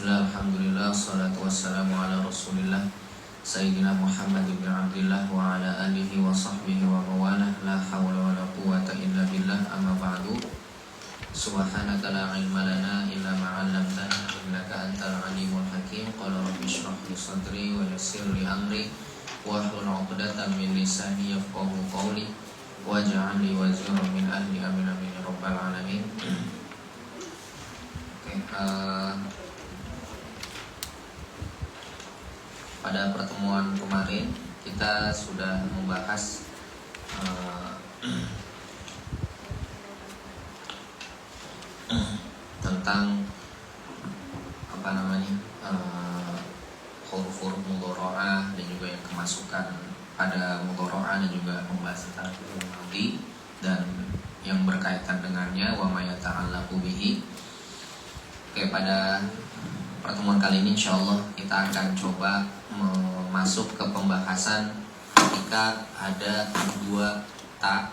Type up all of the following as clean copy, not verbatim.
Bismillah, alhamdulillah, salatu wassalamu ala rasulillah Sayyidina Muhammad bin Abdillah wa ala alihi wa sahbihi wa mawalah. La hawla wa la quwata illa billah, amma ba'du. Subhanaka la ilma lana illa ma'allamtana innaka antal alimul hakim. Qala rabbi shrah li sadri wa yassir li amri wahlul 'uqdatam min lisani yafqahu qawli waj'al li waziran min ahli. Amin amin ya rabbal alamin. Pada pertemuan kemarin kita sudah membahas tentang huruf-huruf mudhora'ah dan juga yang kemasukan pada mudhora'ah, dan juga membahas tentang fi'il madhi dan yang berkaitan dengannya, wa ma yata'allaqu bihi. Oke, pada pertemuan kali ini insyaallah kita akan coba masuk ke pembahasan ketika ada dua ta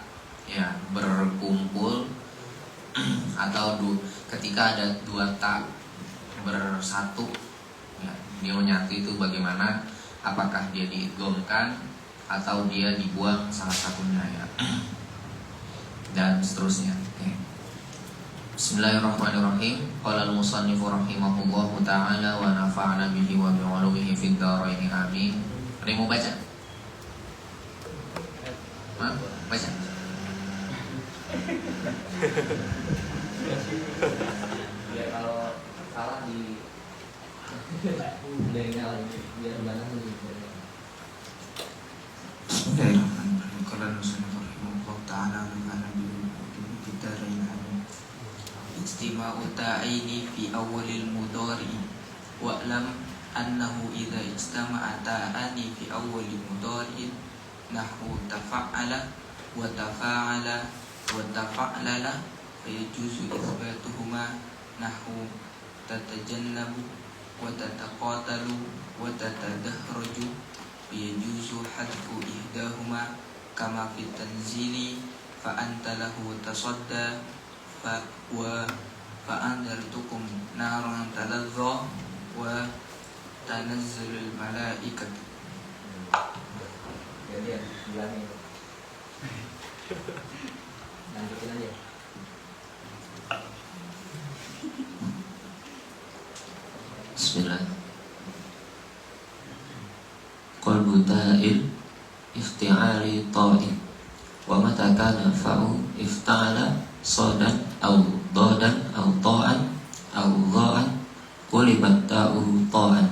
ya berkumpul atau ketika ada dua ta bersatu ya, dia menyatu itu bagaimana, apakah dia diidghamkan atau dia dibuang salah satunya ya, dan seterusnya. Oke. Bismillahirrahmanirrahim. Qala al-musannifu rahimahullahu ta'ala wa nafa'ana bihi wa bi'ulumihi fid dharain amin. Ada yang mau baca? Baca. Ya kalau salah di dari lagi biar mana lebih. Bismillahirrahmanirrahim. Qala al-musannifu rahimahullahu ta'ala wa nafa'ana bihi wa bi'ulumihi fid dharain amin. Istima'u ta'ini fi awalil mudhari wa'lam annahu idza istama'a ta'ani fi awalil mudhari nahwu tafa'ala wa tafa'ala wa tafa'lala fa yajuzu itsbatuhuma nahwu tatajannabu wa tataqatalu wa tatadahraju fa yajuzu hadfu ihdahuma kama fit tanzili fa anta lahu tasadda fa'andartukum naran talazza wa tanazzalul malaikat. Jadi ya bilangin. Lanjutin aja. Bismillah. Qalbu ta'il ifti'ali ta'i wa mata kana fa'u ifta'ala sodan au dodan au ta'an au dha'an qulibat ta'u ta'an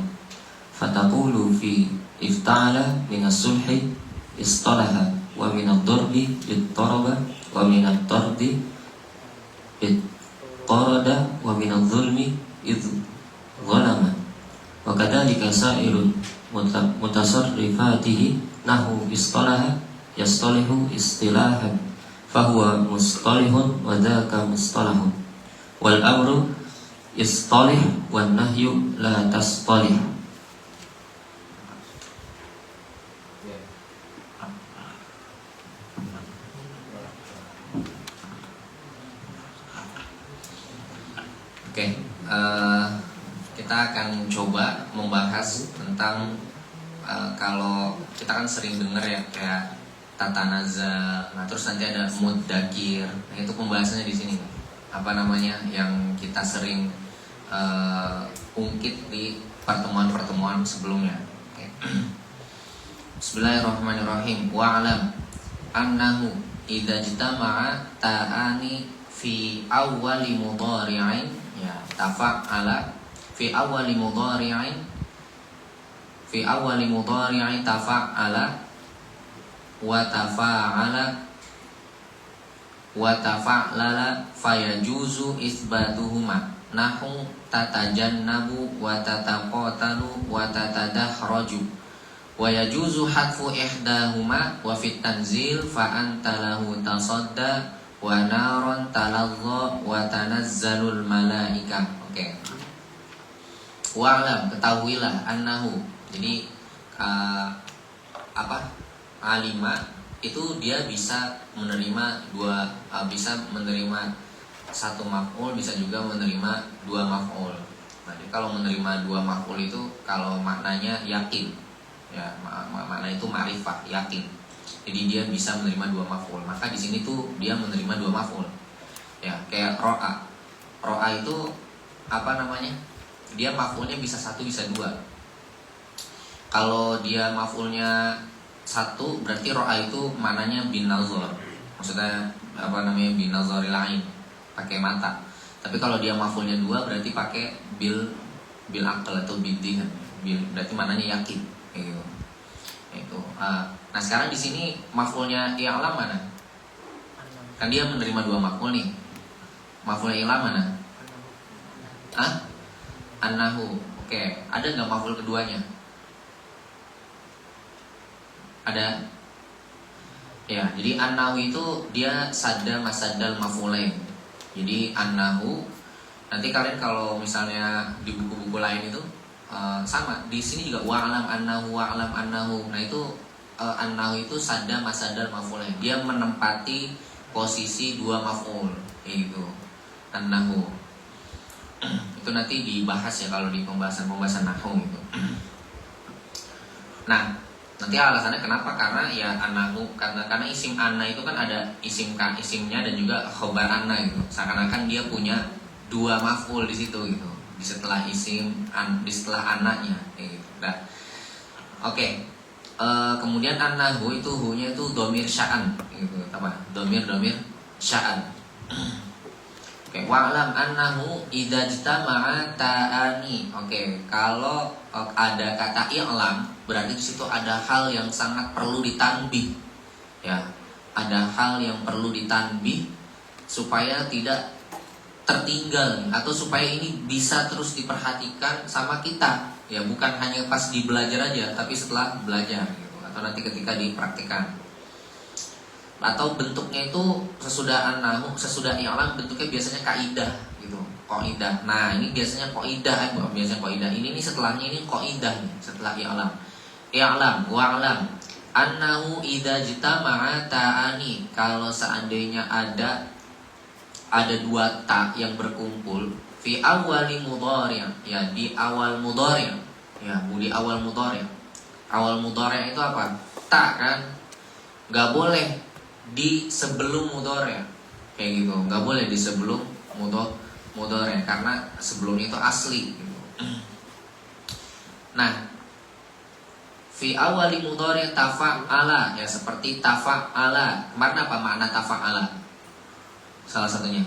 fataqulu fi ifta'ala minas sulhi istalaha wa minad darbi littaraba wa minad tardi littarada wa minad zulmi idh zalama wa kadhalika sa'irun mutasarrifatihi nahu istalaha yastalihu istilahan fahuwa mustalihun wa dzaka mustalahun wal amru istalih wan nahyu la tastalih. Oke, kita akan coba membahas tentang kalau kita kan sering dengar ya kayak tatanaza, nah terus nanti ada muddakir, nah itu pembahasannya di sini. Apa namanya yang kita sering ungkit di pertemuan-pertemuan sebelumnya. Okay. Bismillahirrahmanirrahim. Wa'alam annahu idza jitama'a ta'ani fi awwali mudhari'in ya tafa'ala fi awwali mudhari'in tafa'ala wa tafa'lala fayajuzu isbatuhuma nahu tatajannabu wa tataqatalu wa tatadahraju wa yajuzu hadfu ihdahuma wa fit tanzil fa anta lahu tasadda wa naron talazza wa tanazzalul malaika. Oke. Wa'lam, ketahuilah annahu. Jadi alima itu dia bisa menerima bisa menerima satu maf'ul, bisa juga menerima dua maf'ul. Nah, jadi kalau menerima dua maf'ul itu kalau maknanya yakin, ya makna itu ma'rifah, yakin. Jadi dia bisa menerima dua maf'ul. Maka di sini tuh dia menerima dua maf'ul. Ya, kayak ro'a. Ro'a itu apa namanya? Dia maf'ulnya bisa satu bisa dua. Kalau dia maf'ulnya satu berarti ro'a itu maknanya bin nazar. Maksudnya apa namanya, bin nazaril ain, pakai mata. Tapi kalau dia maf'ulnya dua berarti pakai bil akal atau bidih. Berarti maknanya yakin kayak gitu. Itu. Nah, sekarang di sini maf'ulnya i'lam mana? Kan dia menerima dua maf'ul nih. Maf'ulnya i'lam mana? Annahu. Oke, ada nggak maf'ul keduanya? Ada. Ya, jadi annahu itu dia sadda masaddal maf'ulain. Jadi annahu, nanti kalian kalau misalnya di buku-buku lain itu sama. Di sini juga wa'lam annahu. Nah, itu annahu itu sadda masaddal maf'ulain. Dia menempati posisi dua maf'ul gitu. Annahu. Itu nanti dibahas ya kalau di pembahasan nahwu gitu. Nah, nanti alasannya kenapa? Karena ya annahu, karena isim anna itu kan ada isimnya dan juga khobar anna gitu. Seakan-akan dia punya dua maf'ul di situ gitu. Di setelah di setelah anaknya gitu. Nah, oke. Kemudian annahu itu hu-nya itu dhamir sya'an gitu. Apa? Dhamir sya'an. Oke, wa'lam annahu idza jtama'a ta'ani. Oke, kalau ada kata i'lam berarti di situ ada hal yang sangat perlu ditanbih. Ya, ada hal yang perlu ditanbih supaya tidak tertinggal atau supaya ini bisa terus diperhatikan sama kita. Ya, bukan hanya pas di belajar aja, tapi setelah belajar gitu, atau nanti ketika dipraktikkan. Atau bentuknya itu sesudah annahu, sesudah i'lam bentuknya biasanya kaidah gitu, qaidah. Nah, ini biasanya qaidah, biasanya qaidah. Ini setelahnya ini qaidah nih, setelah i'lam. I'lam wa'lam annahu idza jtama'a ta'ani. Kalau seandainya ada dua ta yang berkumpul fi awali mudhari', ya di awal mudhari'. Ya, di awal mudhari'. Awal mudhari' itu apa? Ta kan? Enggak boleh di sebelum mudhari'. Kayak gitu. Enggak boleh di sebelum mudhari' karena sebelum itu asli gitu. Nah, fi awali mudhari' tafa'ala, ya seperti tafa'ala. Kemarin apa makna tafa'ala? Salah satunya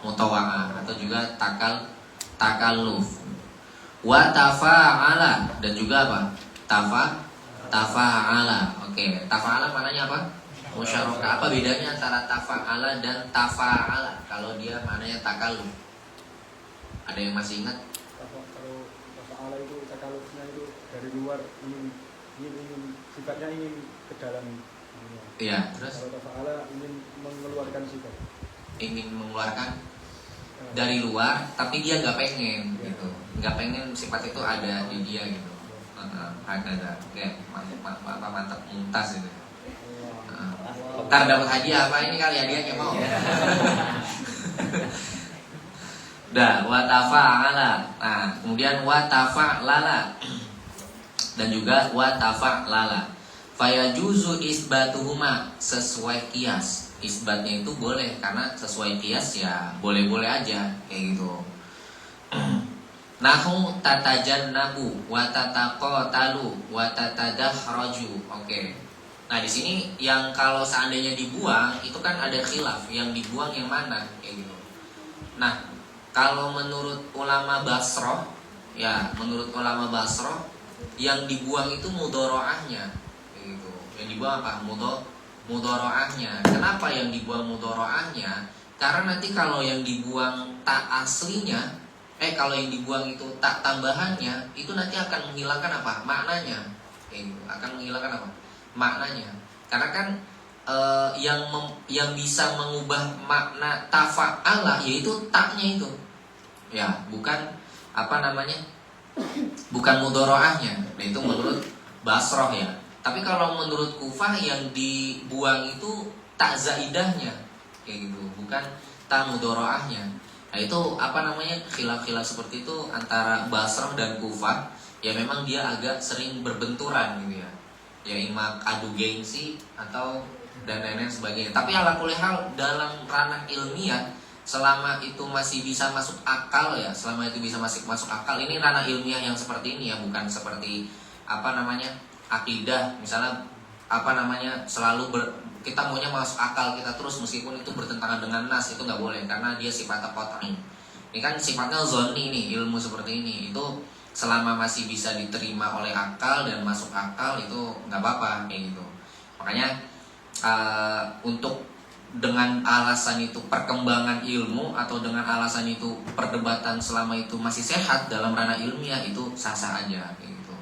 mutawa'ah atau juga takalluf. Wa tafa'ala, dan juga apa? Tafa'ala. Oke, tafa'ala maknanya apa? Musyarakah. Apa bedanya antara tafa'ala dan tafa'ala? Kalau dia maknanya takalluf. Ada yang masih ingat? Kalau tafa'ala itu takallufnya itu dari luar, ingin sifatnya ingin ke dalam. Iya, terus kalau tafa'ala ingin mengeluarkan sifat. Ingin mengeluarkan dari luar, tapi dia nggak pengen gitu, nggak pengen sifat itu ada di dia gitu. Ada kayak mantap muntas gitu. Ntar dapat hadiah apa ini kali hadiahnya mau? Dah, wa tafa'ala. Nah, kemudian wa tafa'lala dan juga wa tafa'lala. Fayajuzu isbatuhuma, sesuai kias. Isbatnya itu boleh karena sesuai kias ya boleh-boleh aja kayak gitu. Nahu tatajannabu wa tataqatalu wa tatadahraju. Oke. Nah, di sini yang kalau seandainya dibuang itu kan ada khilaf, yang dibuang yang mana kayak gitu. Nah, kalau menurut ulama Basrah, ya menurut ulama Basrah yang dibuang itu mudharaahnya kayak gitu. Yang dibuang apa? Mudharaahnya. Kenapa yang dibuang mudharaahnya? Karena nanti kalau yang dibuang tak aslinya, kalau yang dibuang itu tak tambahannya, itu nanti akan menghilangkan apa? Maknanya. Kayak gitu. Akan menghilangkan apa? Maknanya. Karena kan yang bisa mengubah makna tafa'ala yaitu taknya itu. Ya, bukan apa namanya? Bukan mudharaahnya. Nah, itu menurut Basrah ya. Tapi kalau menurut Kufah yang dibuang itu tak zaidahnya kayak gitu, bukan ta mudharaahnya. Nah itu apa namanya, khilaf-khilaf seperti itu antara Basrah dan Kufah, ya memang dia agak sering berbenturan gitu ya. Ya imam adu gengsi atau dan lain-lain sebagainya. Tapi ala kulli hal dalam ranah ilmiah, selama itu masih bisa masuk akal ya, selama itu bisa masuk akal, ini ranah ilmiah yang seperti ini ya, bukan seperti apa namanya akidah misalnya apa namanya selalu kita maunya masuk akal kita terus meskipun itu bertentangan dengan nas, itu nggak boleh karena dia sifatnya qat'i. Ini kan sifatnya zonni nih, ilmu seperti ini itu selama masih bisa diterima oleh akal dan masuk akal itu nggak apa-apa kayak gitu. Makanya untuk dengan alasan itu perkembangan ilmu atau dengan alasan itu perdebatan selama itu masih sehat dalam ranah ilmiah itu sah-sah aja kayak gitu.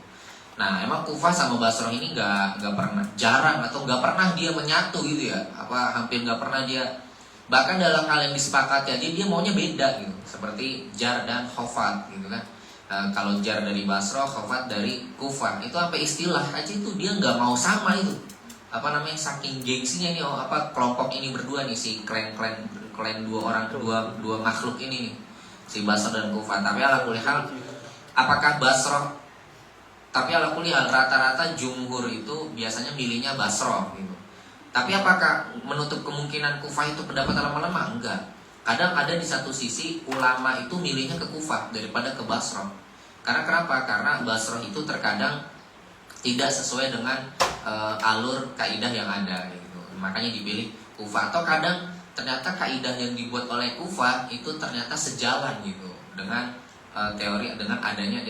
Nah emang Kufah sama Basrah ini nggak pernah, jarang atau nggak pernah dia menyatu gitu ya, apa hampir nggak pernah dia, bahkan dalam hal yang disepakati aja dia maunya beda gitu, seperti jar dan khofat gitu kan. Kalau jar dari Basrah, khofat dari Kufah, itu apa istilah aja itu dia nggak mau sama itu, apa namanya saking gengsinya nih, apa kelompok ini berdua nih si klan dua orang dua makhluk ini nih, si Basrah dan Kufah. Tapi ala kulli hal apakah Basrah, tapi ala kulli hal rata-rata jumhur itu biasanya milihnya Basrah gitu. Tapi apakah menutup kemungkinan Kufah itu pendapat lama-lama? Enggak. Kadang ada di satu sisi ulama itu milihnya ke Kufah daripada ke Basrah. Karena kenapa? Karena Basrah itu terkadang tidak sesuai dengan alur kaidah yang ada gitu. Makanya dipilih Kufah. Atau kadang ternyata kaidah yang dibuat oleh Kufah itu ternyata sejalan gitu dengan teori, dengan adanya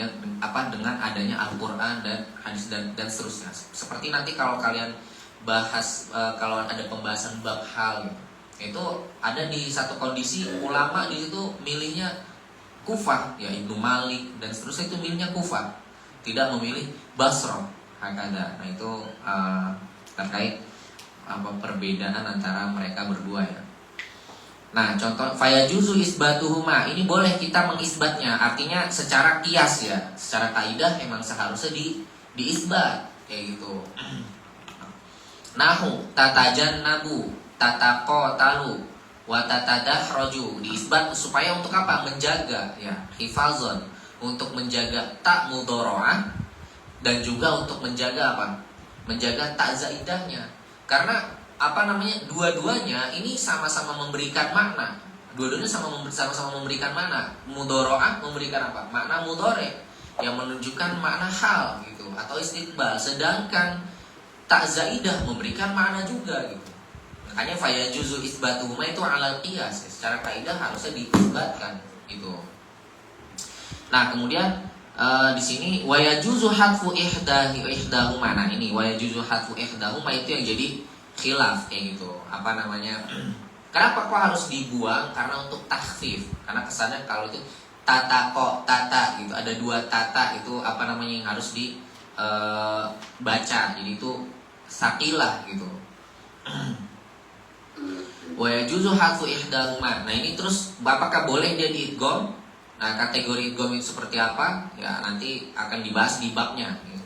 dengan adanya Al-Qur'an dan hadis dan seterusnya. Seperti nanti kalau kalian bahas kalau ada pembahasan bab hal gitu, itu ada di satu kondisi ulama di situ milihnya Kufah ya, Ibnu Malik dan seterusnya itu milihnya Kufah, tidak memilih Basrah hakada. Nah itu terkait perbedaan antara mereka berdua ya. Nah contoh fayajuzu isbatuhuma, ini boleh kita mengisbatnya, artinya secara kias ya, secara kaidah memang seharusnya diisbat kayak gitu. Nahu tatajannabu tataqatalu wa tatadahraju, diisbat supaya untuk apa? Menjaga ya, hifazon, untuk menjaga tak mudharaah dan juga untuk menjaga apa? Menjaga tak zaidahnya. Karena apa namanya, dua-duanya ini sama-sama memberikan makna, dua-duanya sama-sama memberikan makna. Mudharaah memberikan apa? Makna mudhari yang menunjukkan makna hal gitu atau istiqbal, sedangkan tak zaidah memberikan makna juga gitu. Makanya fayajuzu isbatuhuma itu alal qiyas, secara kaidah harusnya diisbatkan itu. Nah kemudian di sini wayajuzu hadfu ihdahuma. Nah ini wayajuzu hadfu ihdahuma itu yang jadi khilaf kayak gitu. Apa namanya? Kenapa kok harus dibuang? Karena untuk takhfif. Karena kesannya kalau itu tata gitu, ada dua tata itu apa namanya yang harus dibaca. Jadi itu sakilah gitu. Wa yajuzu hadfu ihdahuma. Nah ini terus apakah boleh dia diidgham? Nah kategori idgham itu seperti apa? Ya nanti akan dibahas di babnya gitu.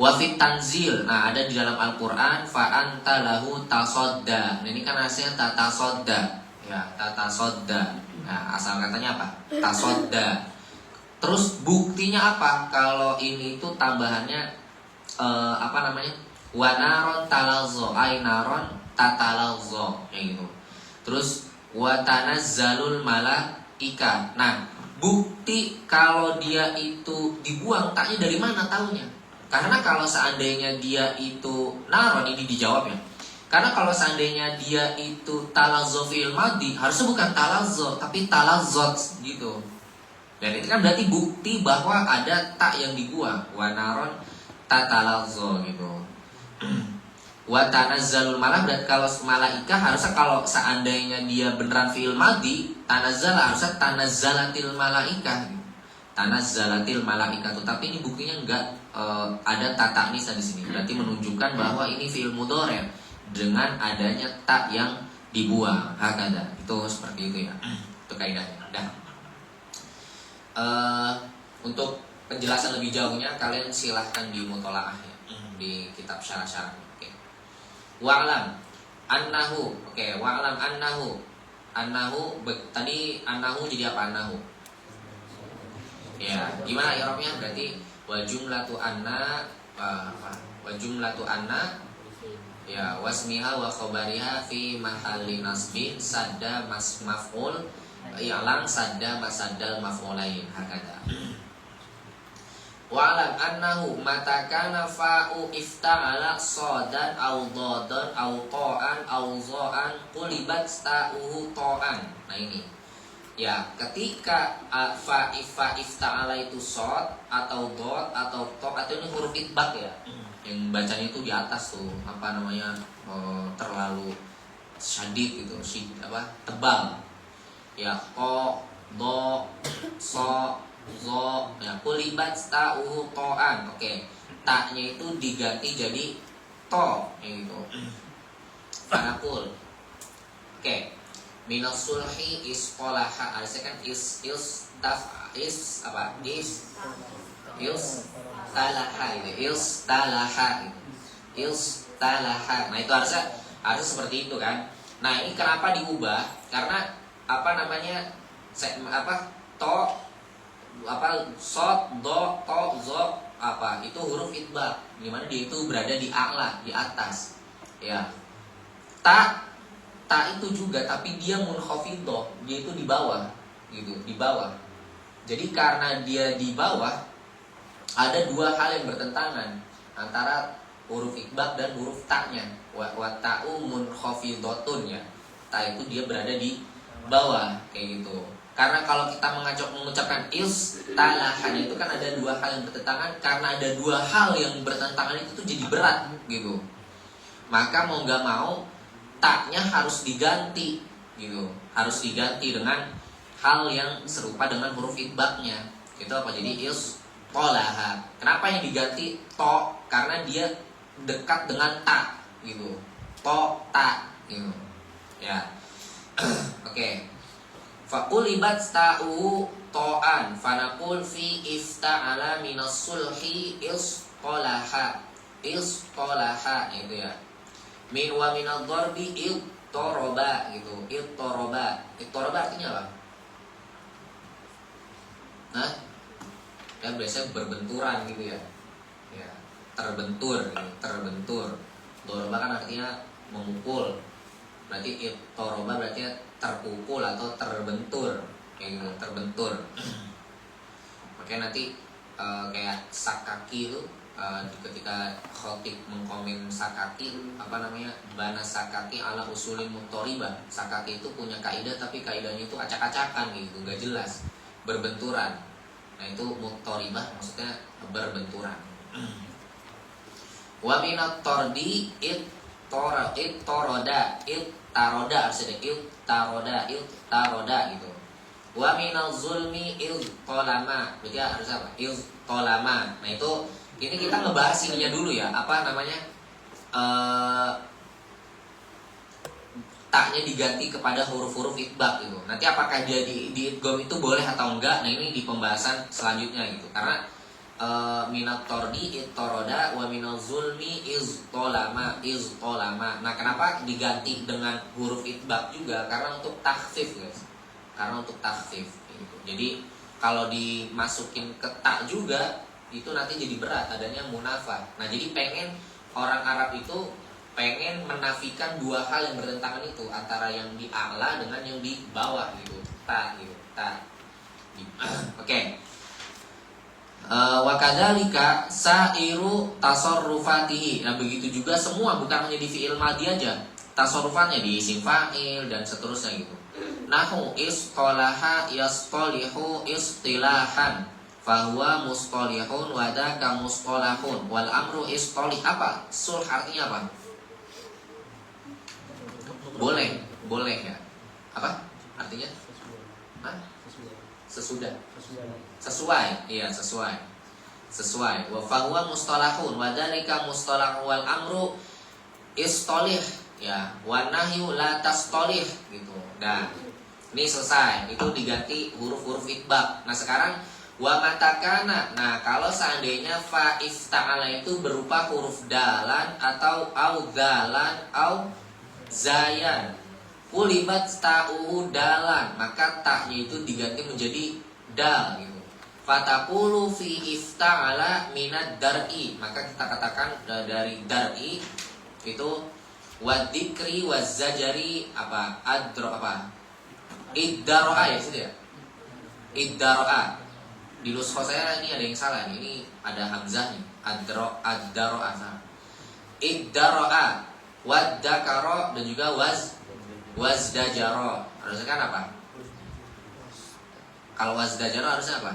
Wa fit tanzil, nah ada di dalam Al-Qur'an fa anta lahu tasadda. Nah ini kan hasilnya tatasodda ya, tatasodda. Nah asal katanya apa? Tasadda. Terus buktinya apa? Kalau ini tuh tambahannya apa namanya? Wa naron talazzo, ay naron tatalazzo kayak gitu. Terus wa tanazzalul malaika. Nah, bukti kalau dia itu dibuang taknya dari mana taunya? Karena kalau seandainya dia itu naron, ini dijawab ya. Karena kalau seandainya dia itu talazzo fil madi, harusnya bukan talazzo tapi talazzot gitu. Dan itu kan berarti bukti bahwa ada tak yang dibuang. Wa naron tatalazzo gitu. Wa tanazzalul malaika, kalau malaika harusnya kalau seandainya dia beneran fi'il madi, tanazzala harusnya tanazzalatil malaika. Tanazzalatil malaika, tapi ini buktinya enggak ada ta ta'nis di sini. Berarti menunjukkan bahwa ini fi'il mudhari' dengan adanya tak yang dibuang. Hakada. Itu seperti itu ya. Itu kaidahnya. Dah. Untuk penjelasan lebih jauhnya kalian silahkan di mutolaah ya, di kitab syarah-syarah. Oke. Wa'lam annahu. Oke, wa'lam annahu tadi annahu jadi apa annahu? Ya, gimana i'rabnya? Berarti wa jumlatu anna wa jumlatu anna ya wasmiha wa khabariha fi mahalli nasbin sadda maf'ul i'lam sadda masaddal maf'ulain hakada. Wa alam annahu mata kana fa'u ifta'ala sadan au dhadan au ta'an au za'an qulibat ta'uhu ta'an. Nah ini. Ya, ketika fa ifta'ala itu shad atau dhad atau ta atau ini huruf itbaq ya. Yang bacanya itu di atas tuh, apa namanya? Terlalu syadid gitu, tebal. Ya, qa, dha, sa, zo, ya kulibat ta'uhu to'an. Oke, taknya itu diganti jadi to, gitu. Fanaqul. Oke, minas sulhi isqolaha. Ada kan istalaha. Nah itu harusnya seperti itu kan. Nah ini kenapa diubah? Karena apa namanya? To sod, do, to, zo itu huruf itbaq, dimana dia itu berada di a'la, di atas. Ya. Ta itu juga tapi dia munkhafidhah, dia itu di bawah gitu, di bawah. Jadi karena dia di bawah ada dua hal yang bertentangan antara huruf itbaq dan huruf ta-nya. Wa ta'u munkhafidhatun ya. Ta itu dia berada di bawah kayak gitu. Karena kalau kita mengucapkan istalahan itu kan ada dua hal yang bertentangan. Karena ada dua hal yang bertentangan itu tuh jadi berat gitu. Maka mau gak mau taknya harus diganti gitu. Harus diganti dengan hal yang serupa dengan huruf itbaqnya. Itu apa? Jadi istalaha. Kenapa yang diganti to? Karena dia dekat dengan ta gitu. To, ta gitu. Ya. Oke. Faqulibat ta'u to'an fanaqul fi ifta'ala minas sulhi isqolaha itu ya. Min wa minad dharbi ittoroba gitu. Ittoroba artinya apa? Nah, kan biasanya berbenturan gitu ya. Ya, terbentur gitu. Terbentur. Doroba kan artinya memukul. Berarti ittoroba berarti terpukul atau terbentur kayak gitu, terbentur. Makanya nanti kayak sakaki itu ketika khotib mengkomen sakaki apa namanya bana sakaki ala usulin mutoriba. Sakaki itu punya kaidah tapi kaidahnya itu acak-acakan gitu, nggak jelas, berbenturan. Nah itu mutoribah maksudnya berbenturan. Wa minat tordi ittoroda taroda harusnya taroda gitu. Wa minal zulmi iltolama. Berarti harus apa? Iltolama. Nah itu ini kita ngebahas ininya dulu ya. Apa namanya? Taknya diganti kepada huruf-huruf itbaq gitu. Nanti apakah dia di idgham itu boleh atau enggak? Nah ini di pembahasan selanjutnya gitu. Karena minat tordi ittoroda wa minal zulmi iztolama. Nah kenapa diganti dengan huruf itbaq juga? Karena untuk takhfif guys. Karena untuk takhfif gitu. Jadi kalau dimasukin ke ta juga itu nanti jadi berat, adanya munafah. Nah jadi pengen orang Arab itu pengen menafikan dua hal yang bertentangan itu, antara yang di a'la dengan yang di bawah gitu. Ta gitu. Ta. Oke. Wa kadzalika sa'iru tasarrufatihi. Nah begitu juga semua, bukan hanya di fi'il madhi aja, tasarrufannya di isim fa'il dan seterusnya gitu. Nahu istalaha yastalihu istilahan fahuwa mustalihun wa dzaka mustalahun wal amru istalih. Apa? Sulh artinya apa? Boleh ya. Apa? Artinya? Hah? Sesuai. Iya, sesuai. Wa fahuwa mustalahun wa dzalika mustalah wal amru istalih ya. Wa nahyu la tastalih gitu. Nah, ini selesai. Itu diganti huruf-huruf itbaq. Nah, sekarang wa matakana. Nah, kalau seandainya fa ifta'ala itu berupa huruf dalan atau au zalan au zayan. Kulibat ta'u dalan, maka taknya itu diganti menjadi dal gitu. Fataqulu fi ifta'ala minad dar'i, maka kita katakan dari dar'i itu wadzikri wazzajari apa? Adro apa? Iddaro'a ya situ ya? Iddaro'a. Di nuskha saya ini ada yang salah nih. Ini ada hamzah nih. Addaro'a salah. Iddaro'a, waddakaro dan juga wazdajaro. Harusnya kan apa? Kalau wazdajaro harusnya apa?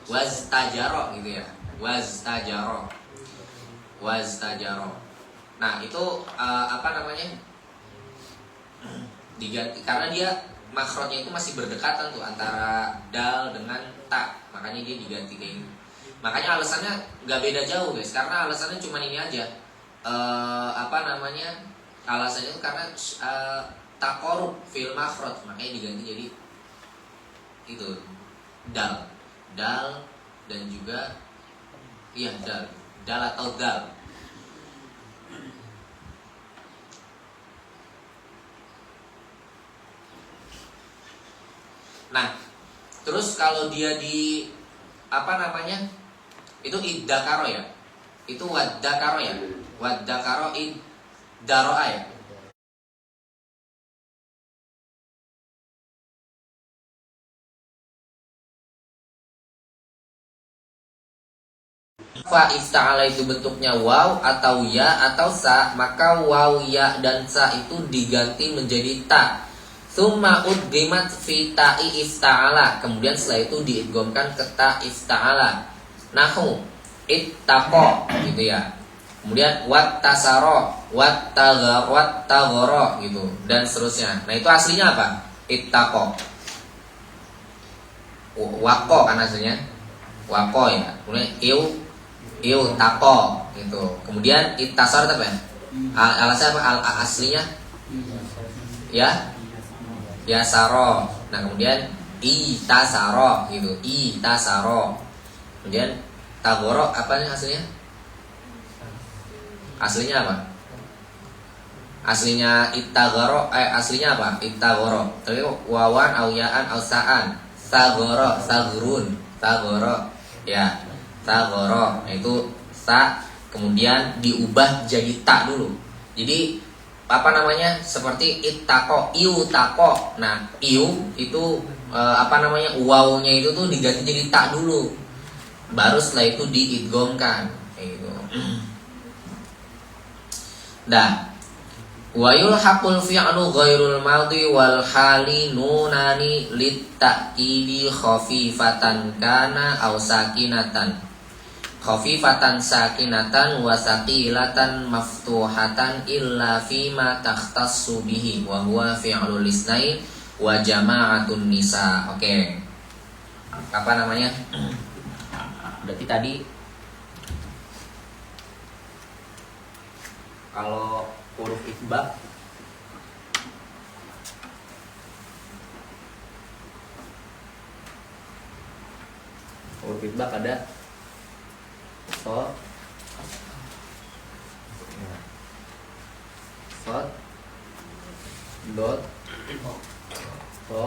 Waztajaro gitu ya. Waztajaro. Nah itu apa namanya? Diganti karena dia makhrajnya itu masih berdekatan tuh antara dal dengan ta, makanya dia diganti kayak ini. Makanya alasannya nggak beda jauh guys, karena alasannya cuma ini aja. Apa namanya? Alasannya itu karena taqarrub fil makhraj, makanya diganti jadi itu dal dan juga iya dal atau dal. Nah, terus kalau dia di apa namanya? Itu iddakaro ya. Itu waddakaro ya. Waddakaro iddaro'a ya. Fa ifta'ala itu bentuknya waw atau ya atau sa, maka waw, ya dan sa itu diganti menjadi ta. Tsumma udghimat fi ta'i ifta'ala, kemudian setelah itu diidghamkan ke ta ifta'ala. Nahu ittaqa gitu ya. Kemudian wattasara, wattaghara gitu dan seterusnya. Nah, itu aslinya apa? Ittaqa. Waqo kan aslinya. Waqo ya. Kemudian iu taqo gitu. Kemudian ittasar apa ya? Alasnya apa? Aslinya ya yasaro. Nah, kemudian itasaro gitu. Itasaro. Kemudian tagoro apa nih aslinya? Aslinya apa? Aslinya itagoro, aslinya apa? Itagoro. Tapi wawan, awyaan, ausaan. Sagoro, sagurun, sagoro. Ya, sagoro. Nah, itu sa kemudian diubah jadi ta dulu. Jadi apa namanya, seperti ittaqo, iu taqo. Nah, iu itu apa namanya, wawnya itu tuh diganti jadi ta dulu, baru setelah itu diidghamkan gitu. Nah, wa yulhaqul fi'lu ghairul madhi wal hali nunani litta'kidi khafifatan kana aw sakinatan. Khafifatan sakinatan wa saqilatan maftuhatan illa fima takhtassu bihi wa huwa fi'lul isnain wa jama'atun nisa. Oke. Apa namanya? Berarti tadi kalau huruf itbaq ada sod, dot, to,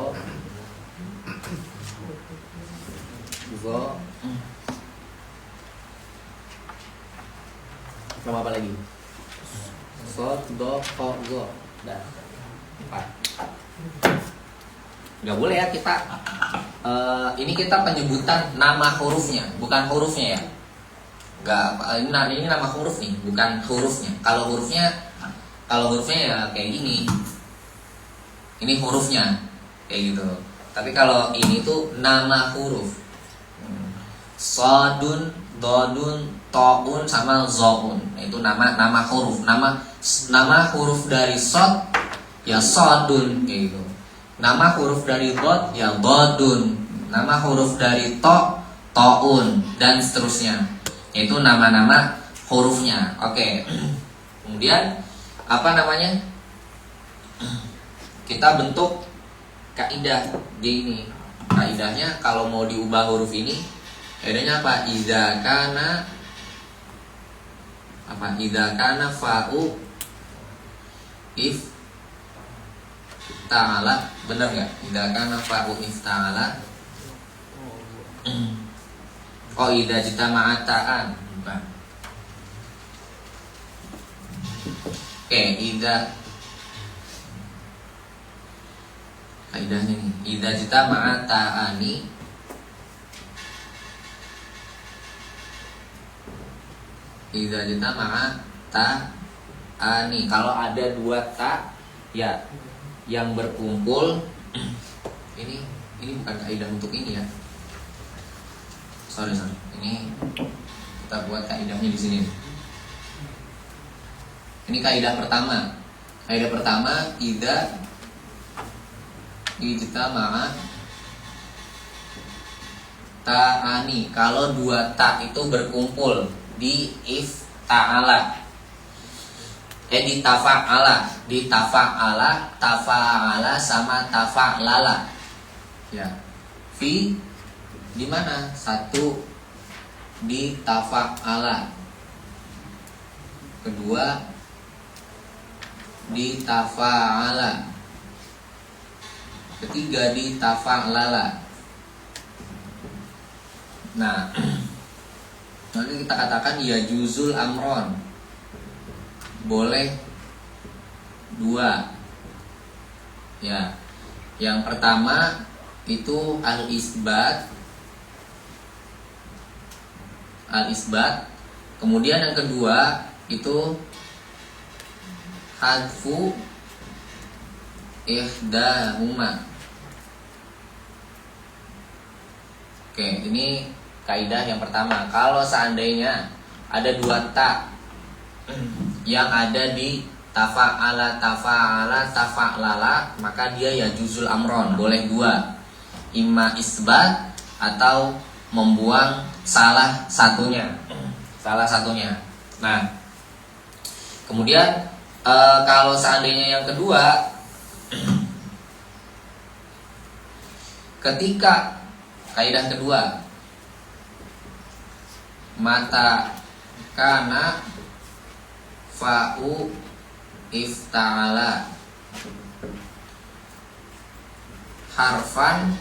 zo, sama apa lagi? Sod, do, ko, zo. Dan 4. Gak boleh ya kita ini kita penyebutan nama hurufnya, bukan hurufnya ya. Ini nama huruf nih, bukan hurufnya. Kalau hurufnya ya kayak gini. Ini hurufnya kayak gitu. Tapi kalau ini tuh nama huruf. Sodun, dodun, toun sama zoun. Nah, itu nama huruf. Nama huruf dari sod ya sodun kayak gitu. Nama huruf dari dod ya dodun. Nama huruf dari toun dan seterusnya. Itu nama-nama hurufnya. Oke. Kemudian apa namanya? Kita bentuk kaidah di ini. Kaidahnya kalau mau diubah huruf ini, kaidahnya apa? Idza kana fa'u ifta'ala, benar nggak? Idza kana fa'u ifta'ala. Oh, idza jitama'atan. Bukan. Oke, idza kaidahnya nih. Idza jitama'ata'ani. Idza jitama'ata'ani. Kalau ada dua ta ya yang berkumpul, ini bukan kaidah untuk ini ya. Sorry. Ini kita buat kaidahnya di sini. Ini kaidah pertama. Kaidah pertama, idza ijtama'a ta'ani. Kalau dua ta itu berkumpul di ifta'ala. Di tafa'ala sama tafa'lala. Ya. Fi di mana? Satu di tafa'ala. Kedua di tafa'ala. Ketiga di tafa'lala. Nah, nanti kita katakan ya juzul amron. Boleh dua. Ya. Yang pertama itu al-isbat. Kemudian yang kedua itu hadfu ihdahuma. Oke, ini kaidah yang pertama. Kalau seandainya ada dua ta yang ada di tafa'ala, tafa'lala, maka dia ya juzul amron, boleh dua. Imma isbat atau membuang salah satunya. Nah, kemudian kalau seandainya yang kedua, ketika kaidah kedua, mata kana fa'u ifta'ala harfan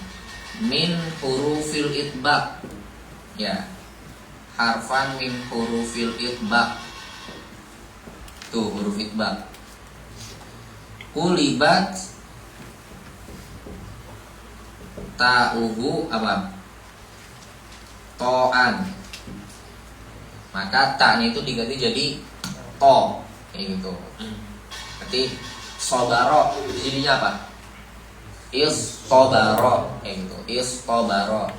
min hurufil itbaq. Ya, harfan min hurufil itbaq. Tuh huruf itbaq. Kulibat ta'uhu apa? To'an. Maka ta'nya itu diganti jadi to, kayak gitu. Berarti sobaro jadinya apa? Istobaro, kayak gitu. Istobaro.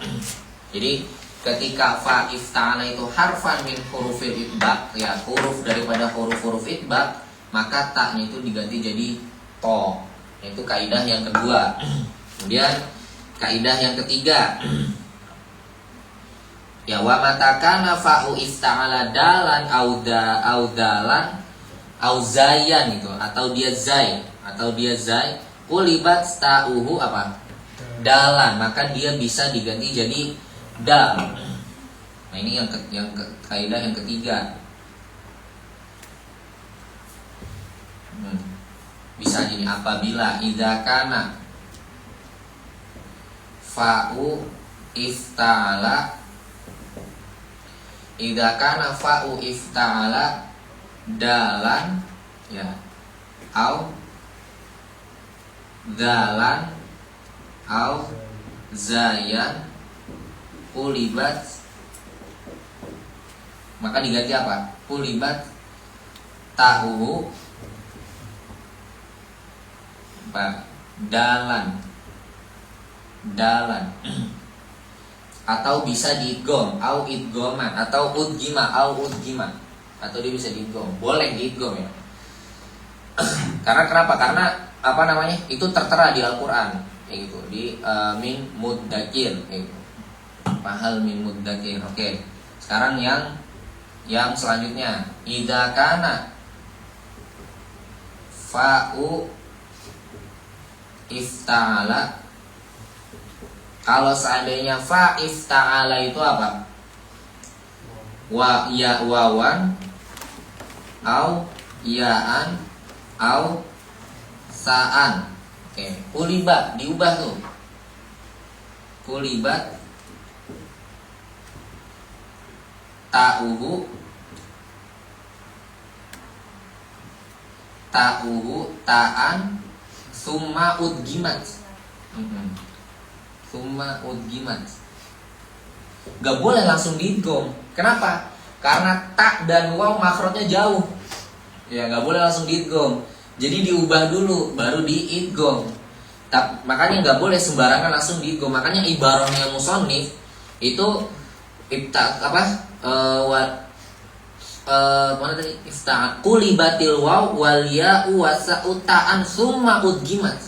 Jadi ketika fa ifta'ala itu harfan min hurufil itbaq, ya huruf daripada huruf-huruf itbaq, maka ta'nya itu diganti jadi to. Itu kaidah yang kedua. Kemudian kaidah yang ketiga, ya wa matakana fa'u ifta'ala dalan audalan auzayan gitu, atau dia zai ulibat ta'uhu apa? Dalan, maka dia bisa diganti jadi dal. Nah, ini yang kaidah yang ketiga. Bisa jadi apabila idza kana fa'u ifta'ala, idza kana fa'u ifta'ala dalan, ya, au dalan au zayan ulibat, maka diganti apa? Ulibat ta'uhu apa? Dalan atau bisa diidgham au idghaman atau udgima atau dia bisa diidgham, boleh diidgham ya. Karena kenapa? Karena apa namanya? Itu tertera di Al-Qur'an kayak gitu, di min muddakir kayak gitu. Mahal min muddakir. Oke. Sekarang yang selanjutnya, idza kana fa'u ifta'ala. Kalau seandainya fa ifta'ala itu apa? Wa ya wawan au yaan au sa'an. Oke, kulibat diubah tuh. Kulibat ta'uhu ta'an summa udgimat. Summa udgimat. Gak boleh langsung diidgham. Kenapa? Karena ta dan waw makhrajnya jauh. Ya, gak boleh langsung diidgham. Jadi diubah dulu baru diidgham. Makanya nggak boleh sembarangan langsung diidgham. Makanya ibarahnya musannif itu mana tadi? Ifta'at qulibatil waw wal ya'u wasa'u ta'an summa udgimat.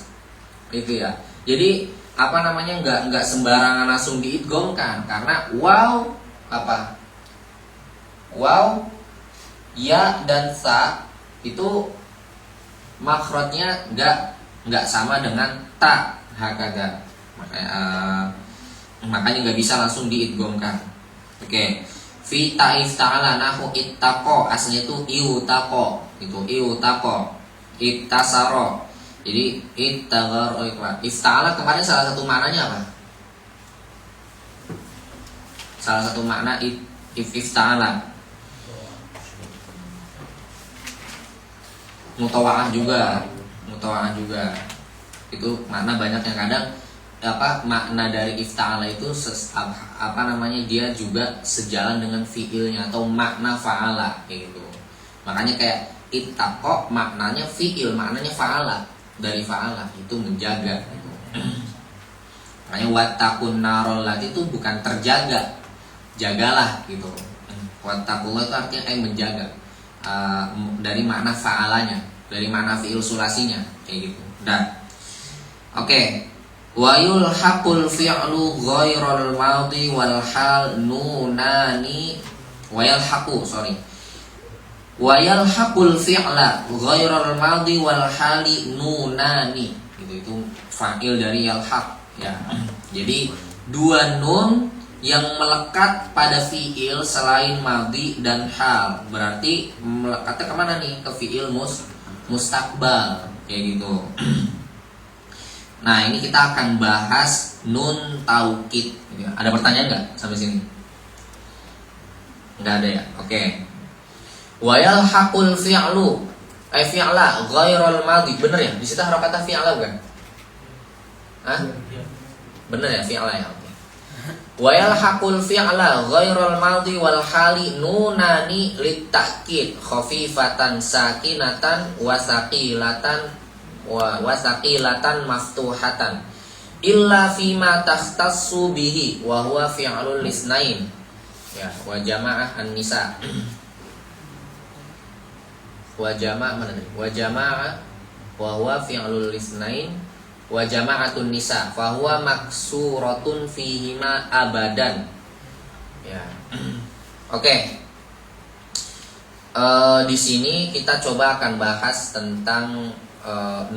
Itu ya. Jadi nggak sembarangan langsung diidghamkan karena waw waw, ya dan sa itu makhrajnya nggak sama dengan ta hakada. Makanya nggak bisa langsung diidghamkan. Oke. Fi ta'if ta'ala nahu ittaqo, aslinya itu iutaqo. Itu iutaqo. Ittasaro. Jadi ittagharo ikla. Ifta'ala kemarin salah satu maknanya apa? Salah satu makna ifta'ala. Mutawa'ah juga. Itu makna banyak yang kadang makna dari ifta'ala itu dia juga sejalan dengan fiilnya atau makna fa'ala kayak gitu. Makanya kayak ittaqo maknanya fiil, maknanya fa'ala, dari fa'ala itu menjaga gitu. Makanya wattaqun narol lati itu bukan terjaga, jagalah gitu. Wattaqullah itu artinya menjaga, dari makna fa'alanya, dari makna fiil sulasinya kayak gitu. Dan oke. Wa yulhaqul fi'lu ghairal madhi wal hal nunani wa yalhaqul fi'la ghairal madhi wal hali nunani. Itu fa'il dari yalhaq ya. Jadi dua nun yang melekat pada fi'il selain madhi dan hal. Berarti melekatnya kemana nih? Ke fi'il mustaqbal kayak gitu. Nah, ini kita akan bahas nun taukid. Ada pertanyaan nggak sampai sini? Nggak ada ya? Oke. Wa yalhaqul fi'lu fi'la ghairal madhi. Bener ya? Di situ harokatnya fi'la bukan? Hah? Bener ya fi'la ya? Oke. Wa yalhaqul fi'la ghairal madhi wal hali nunani litahkid khafifatan sakinatan wasaqilatan maftuhatan illa fima takhtassu bihi wa huwa fi'lul lisnain ya wa jamaah an-nisa wa jamaah wa huwa fi'lul lisnain wa jama'atun nisa fa huwa maksuratun fihima abadan ya. Oke. Di sini kita coba akan bahas tentang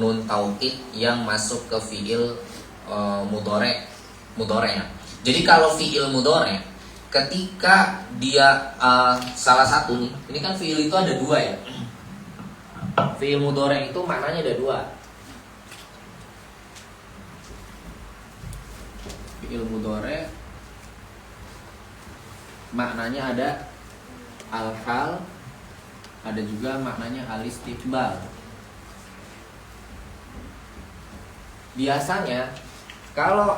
nun taukid yang masuk ke fiil mudhari ya. Jadi kalau fiil mudhari ketika dia salah satu nih, ini kan fiil itu ada dua ya. Fiil mudhari itu maknanya ada dua. Fiil mudhari maknanya ada al-hal, ada juga maknanya al-istiqbal. Biasanya kalau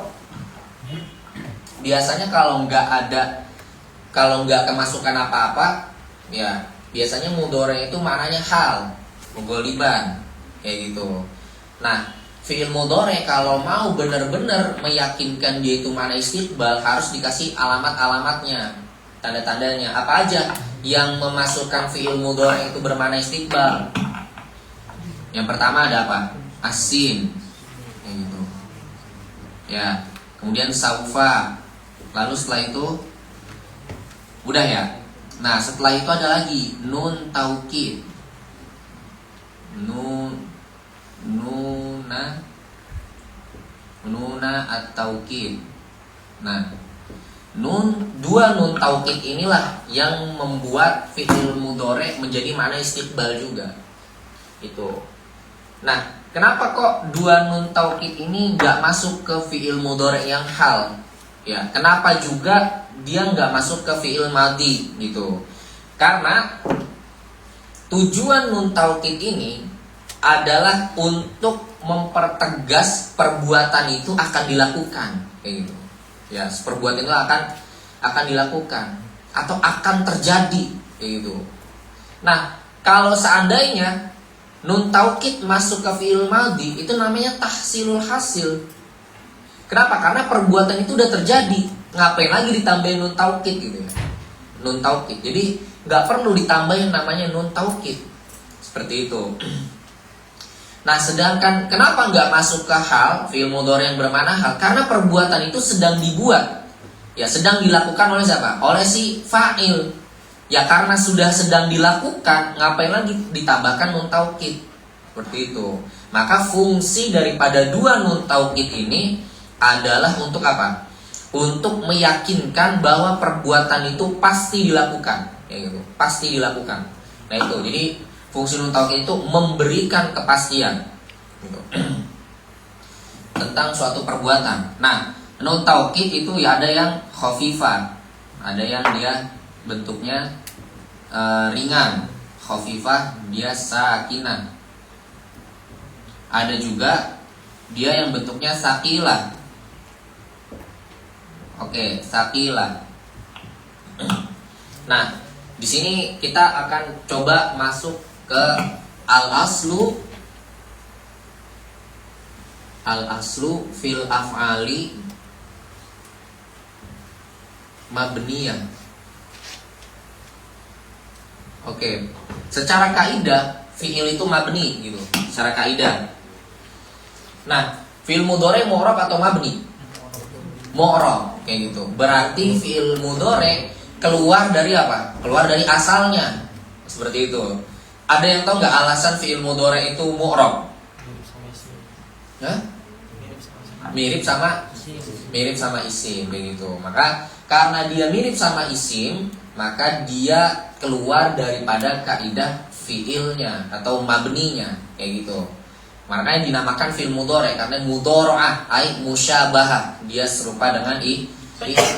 nggak kemasukan apa-apa, ya biasanya mudhari itu maknanya hal, mughaliban kayak gitu. Nah, fiil mudhari kalau mau benar-benar meyakinkan dia itu makna istiqbal harus dikasih alamat-alamatnya, tanda-tandanya. Apa aja yang memasukkan fiil mudhari itu bermakna istiqbal? Yang pertama ada apa? Asin. Gitu. Ya, kemudian saufa. Lalu setelah itu udah ya. Nah, setelah itu ada lagi nun taukid. Nuna at-taukid. Nah, dua nun taukid inilah yang membuat fi'il mudhari menjadi makna istiqbal juga. Itu. Nah, kenapa kok dua nun taukid ini nggak masuk ke fiil mudhari yang hal? Ya, kenapa juga dia nggak masuk ke fiil madhi gitu? Karena tujuan nun taukid ini adalah untuk mempertegas perbuatan itu akan dilakukan, kayak gitu. Ya, perbuatan itu akan dilakukan atau akan terjadi, kayak gitu. Nah, kalau seandainya nun taukid masuk ke fiil madhi, itu namanya tahsilul hasil. Kenapa? Karena perbuatan itu udah terjadi. Ngapain lagi ditambahin nun taukid gitu ya? Nun taukid. Jadi nggak perlu ditambahin namanya nun taukid. Seperti itu. Nah, sedangkan kenapa nggak masuk ke hal fiil mudhari yang bermakna hal? Karena perbuatan itu sedang dibuat. Ya, sedang dilakukan oleh siapa? Oleh si fa'il. Ya, karena sudah sedang dilakukan, ngapain lagi ditambahkan nun taukid? Seperti itu. Maka fungsi daripada dua nun taukid ini adalah untuk apa? Untuk meyakinkan bahwa perbuatan itu pasti dilakukan, ya gitu. Pasti dilakukan. Nah itu, jadi fungsi nun taukid itu memberikan kepastian gitu. Tentang suatu perbuatan. Nah, nun taukid itu ya ada yang khafifah, ada yang dia bentuknya ringan, khafifah dia sakinah. Ada juga dia yang bentuknya sakilah. Oke, sakilah. Nah, di sini kita akan coba masuk ke al-aslu fil af'ali mabniyah. Oke, secara kaidah fi'il itu mabni gitu, secara kaidah. Nah, fi'il mudhari mu'rab atau mabni? Mu'rab, kayak gitu. Berarti fi'il mudhari keluar dari apa? Keluar dari asalnya. Seperti itu. Ada yang tahu nggak alasan fi'il mudhari itu mu'rab? Hah? Mirip sama isim, begitu. Maka karena dia mirip sama isim, maka dia keluar daripada kaidah fi'ilnya atau mabninya, kayak gitu. Makanya dinamakan fi'il mudhari karena mudhara'ah ai musyabahah, dia serupa dengan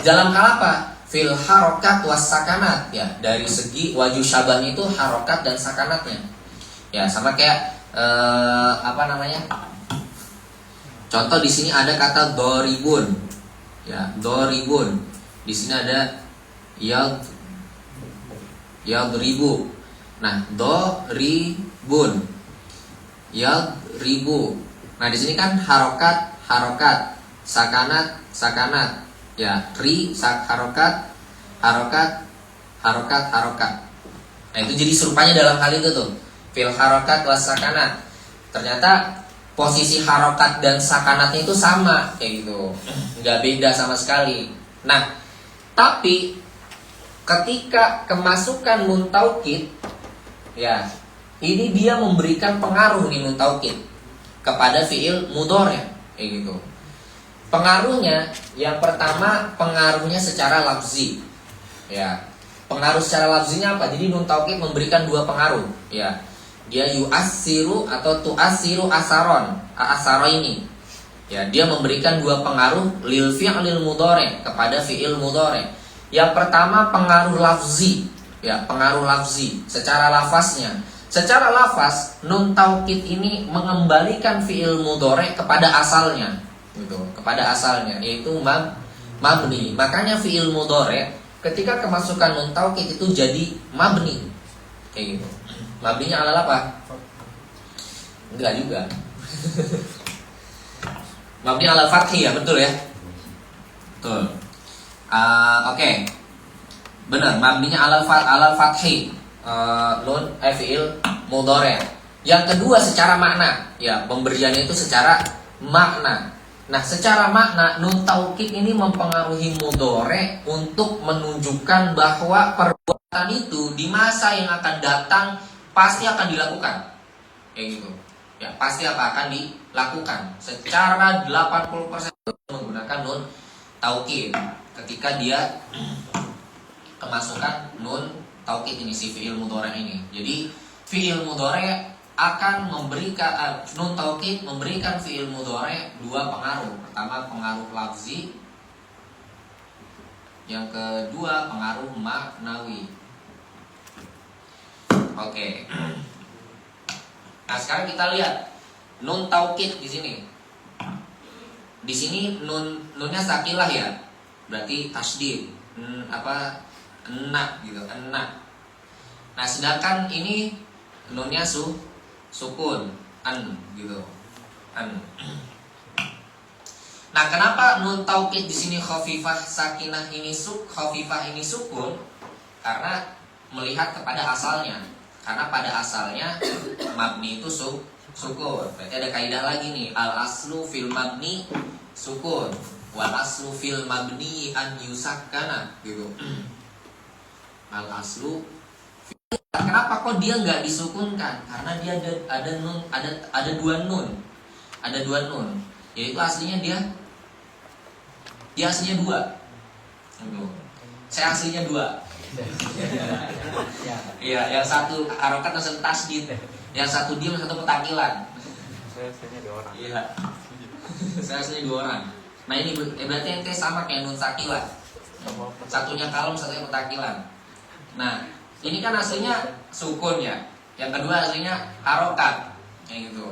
dalam hal apa? Fil harokat was sakanat, ya, dari segi wajhu syabahnya itu harokat dan sakanatnya. Ya, sama kayak apa namanya? Contoh di sini ada kata doribun. Ya, doribun. Di sini ada yadribu. Nah, doribun. Yadribu. Nah, di sini kan harokat, sakanat. Ya, harokat. Nah, itu jadi serupanya dalam hal itu tuh. Fil harokat was sakanat. Ternyata posisi harokat dan sakanatnya itu sama, kayak gitu. Nggak beda sama sekali. Nah, tapi ketika kemasukan nun taukid, ya, ini dia memberikan pengaruh nih nun taukid kepada fi'il mudhari, kayak gitu. Pengaruhnya yang pertama pengaruhnya secara lafzi. Ya. Pengaruh secara lafzinya apa? Jadi nun taukid memberikan dua pengaruh, ya. Dia yu'assiru atau tu'assiru asaron, ini. Ya, dia memberikan dua pengaruh lil fi'lil mudhari kepada fi'il mudhari. Yang pertama pengaruh lafzi, ya, pengaruh lafzi secara lafaznya. Secara lafaz nun taukid ini mengembalikan fi'il mudhari kepada asalnya, gitu, kepada asalnya yaitu mabni. Makanya fi'il mudhari ketika kemasukan nun taukid itu jadi mabni, kayak gitu. Mabninya adalah apa? Enggak juga. Mabni ala fathi, ya, betul ya? Betul. Oke. Benar, mabninya ala fathi. Nun fi'il mudhari. Yang kedua secara makna, ya, pemberiannya itu secara makna. Nah, secara makna nun taukid ini mempengaruhi mudhari untuk menunjukkan bahwa perbuatan itu di masa yang akan datang pasti akan dilakukan, kayak gitu. Ya, pasti akan dilakukan. Secara 80% menggunakan nun taukid ketika dia kemasukan nun taukid ini, si fi'il mudhari ini. Jadi fi'il mudhari akan memberikan nun taukid memberikan fiil mudhari dua pengaruh. Pertama pengaruh lafzi, yang kedua pengaruh maknawi. Oke. Nah, sekarang kita lihat nun taukid di sini. Di sini nunnya sakilah ya. Berarti tasdid. Enak gitu, enak. Nah, sedangkan ini nunnya sukun, gitu. Nah, kenapa nun taukid di sini khafifah sakinah ini khafifah ini sukun? Karena melihat kepada asalnya. Karena pada asalnya mabni itu sukun. Berarti ada kaidah lagi nih, al aslu fil mabni sukun, wal aslu fil mabni an yusakkana, gitu. Al aslu. Kenapa kok dia nggak disukunkan? Karena dia ada nun, ada dua nun, yaitu aslinya dia aslinya dua. Saya aslinya dua. Iya, yang satu harokat dan tasdid, yang satu diam, yang satu petakilan. Saya aslinya 2 orang. Iya. Saya aslinya 2 orang. Nah ini berarti ente sama kayak nun sakilah. Satunya kalem, satunya petakilan. Nah, ini kan aslinya sukun ya. Yang kedua aslinya harokat, kayak gitu.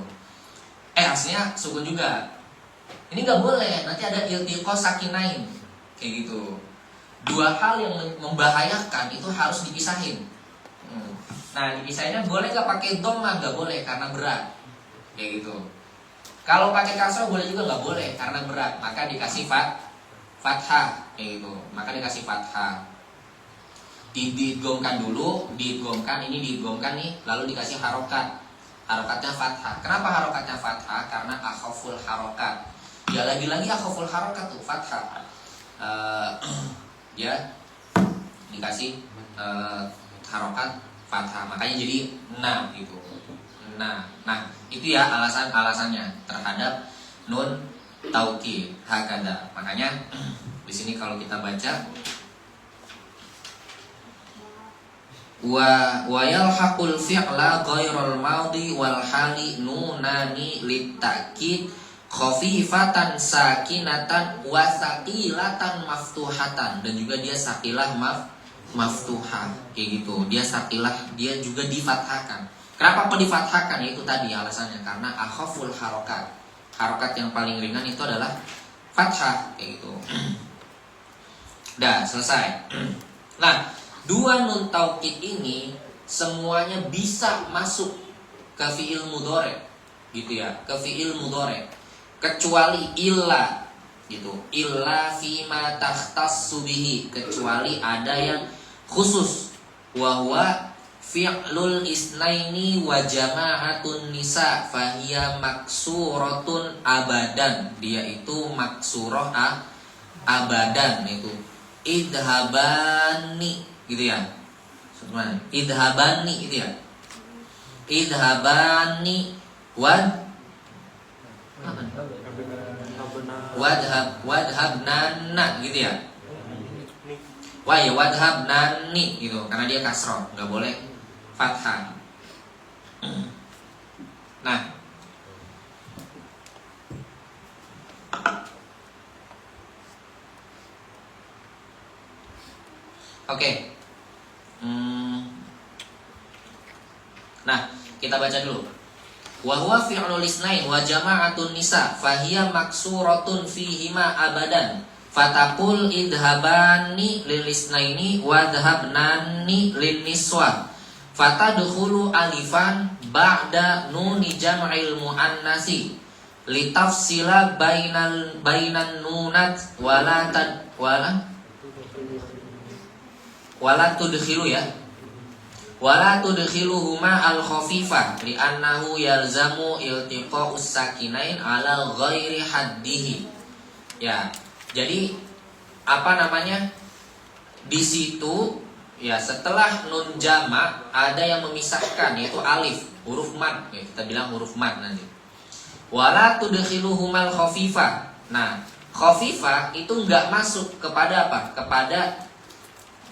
Aslinya sukun juga. Ini nggak boleh. Nanti ada iltiqo sakinain, kayak gitu. Dua hal yang membahayakan itu harus dipisahin. Nah, dipisahinnya boleh nggak pakai dhamma? Nggak boleh karena berat, kayak gitu. Kalau pakai kasrah boleh juga nggak boleh karena berat. Maka dikasih fathah, kayak gitu. Maka dikasih fathah. Diidghamkan dulu, ini diidghamkan nih, lalu dikasih harokat. Harokatnya fathah. Kenapa harokatnya fathah? Karena akhaful harokat. Ya lagi-lagi akhaful harokat tuh fathah. Ya dikasih harokat fathah. Makanya jadi gitu. Nah itu ya alasannya terhadap nun taukid hakada. Makanya di sini kalau kita baca wa yalhaqul fi'la ghairul madhi wal hali nunani litakid khafifatan sakinatan wa saqilatan maftuhatan, dan juga dia sakilah maftuhah, kayak gitu. Dia sakilah, dia juga difathahkan. Kenapa kok difathahkan? Itu tadi alasannya karena akhaful harokat. Harokat yang paling ringan itu adalah fathah, kayak gitu. Dah selesai. Nah, dua nun taukid ini semuanya bisa masuk ke fiil mudhari, gitu ya, ke fiil mudhari, kecuali illa, gitu. Illa fima takhtassu bihi, kecuali ada yang khusus, wa huwa fi'lul isnaini wa jama'atun nisa fahiya maksuratun abadan. Dia itu maksurah abadan, itu idhabani, gitu ya. Sebenarnya idhabani itu ya. Idhabani wadhabnana, gitu ya. Wah ya, wadhabnani gitu, karena dia kasroh, nggak boleh fathah. Nah, oke. Nah, kita baca dulu. Wa huwa fi'lul isnain wa jama'atun nisa fahiya maksuratun fihima abadan. Fataqul idhabani lil isnaini wa dhahabnani lin niswa. Fatadkhulu alifan ba'da nuni jam'il muannasi litafsila bainan nunat wala tudkhilu ya. Wala tudkhiluhuma al-khafifah li'annahu yalzamu iltiqa'us sakinain ala ghairi haddihi. Ya, jadi apa namanya? Di situ ya, setelah nun jama ada yang memisahkan, yaitu alif, huruf mad. Ya, kita bilang huruf mad nanti. Wala tudkhiluhuma al-khafifah. Nah, khafifah itu enggak masuk kepada apa? Kepada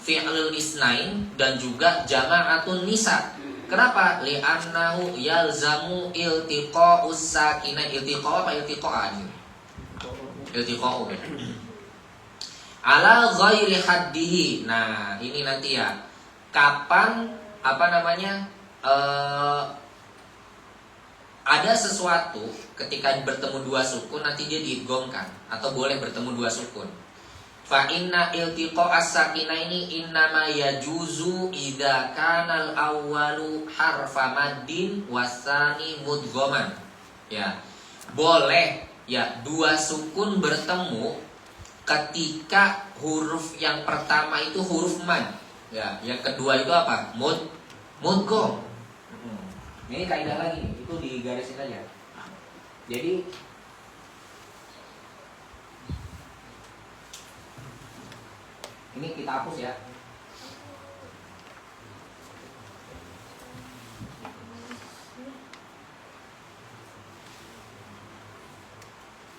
fi'lul isnain dan juga jama'atun nisa. Kenapa? Li'annahu yalzamu iltiqa'us sakinain. Iltiqa' apa iltiqa' aja? Iltiqa'u kan. Ala ghairi haddihi. Nah, ini nanti ya. Kapan ada sesuatu ketika bertemu dua sukun nanti dia diidghamkan atau boleh bertemu dua sukun. Fa inna iltiqa'as sakinaini innama yajuzu idza kana al-awwalu harfa maddin wasani mudghaman. Ya. Boleh ya dua sukun bertemu ketika huruf yang pertama itu huruf mad. Ya, yang kedua itu apa? Mudgham. Ini kaidah lagi nih, itu digarisin aja. Jadi ini kita hapus ya.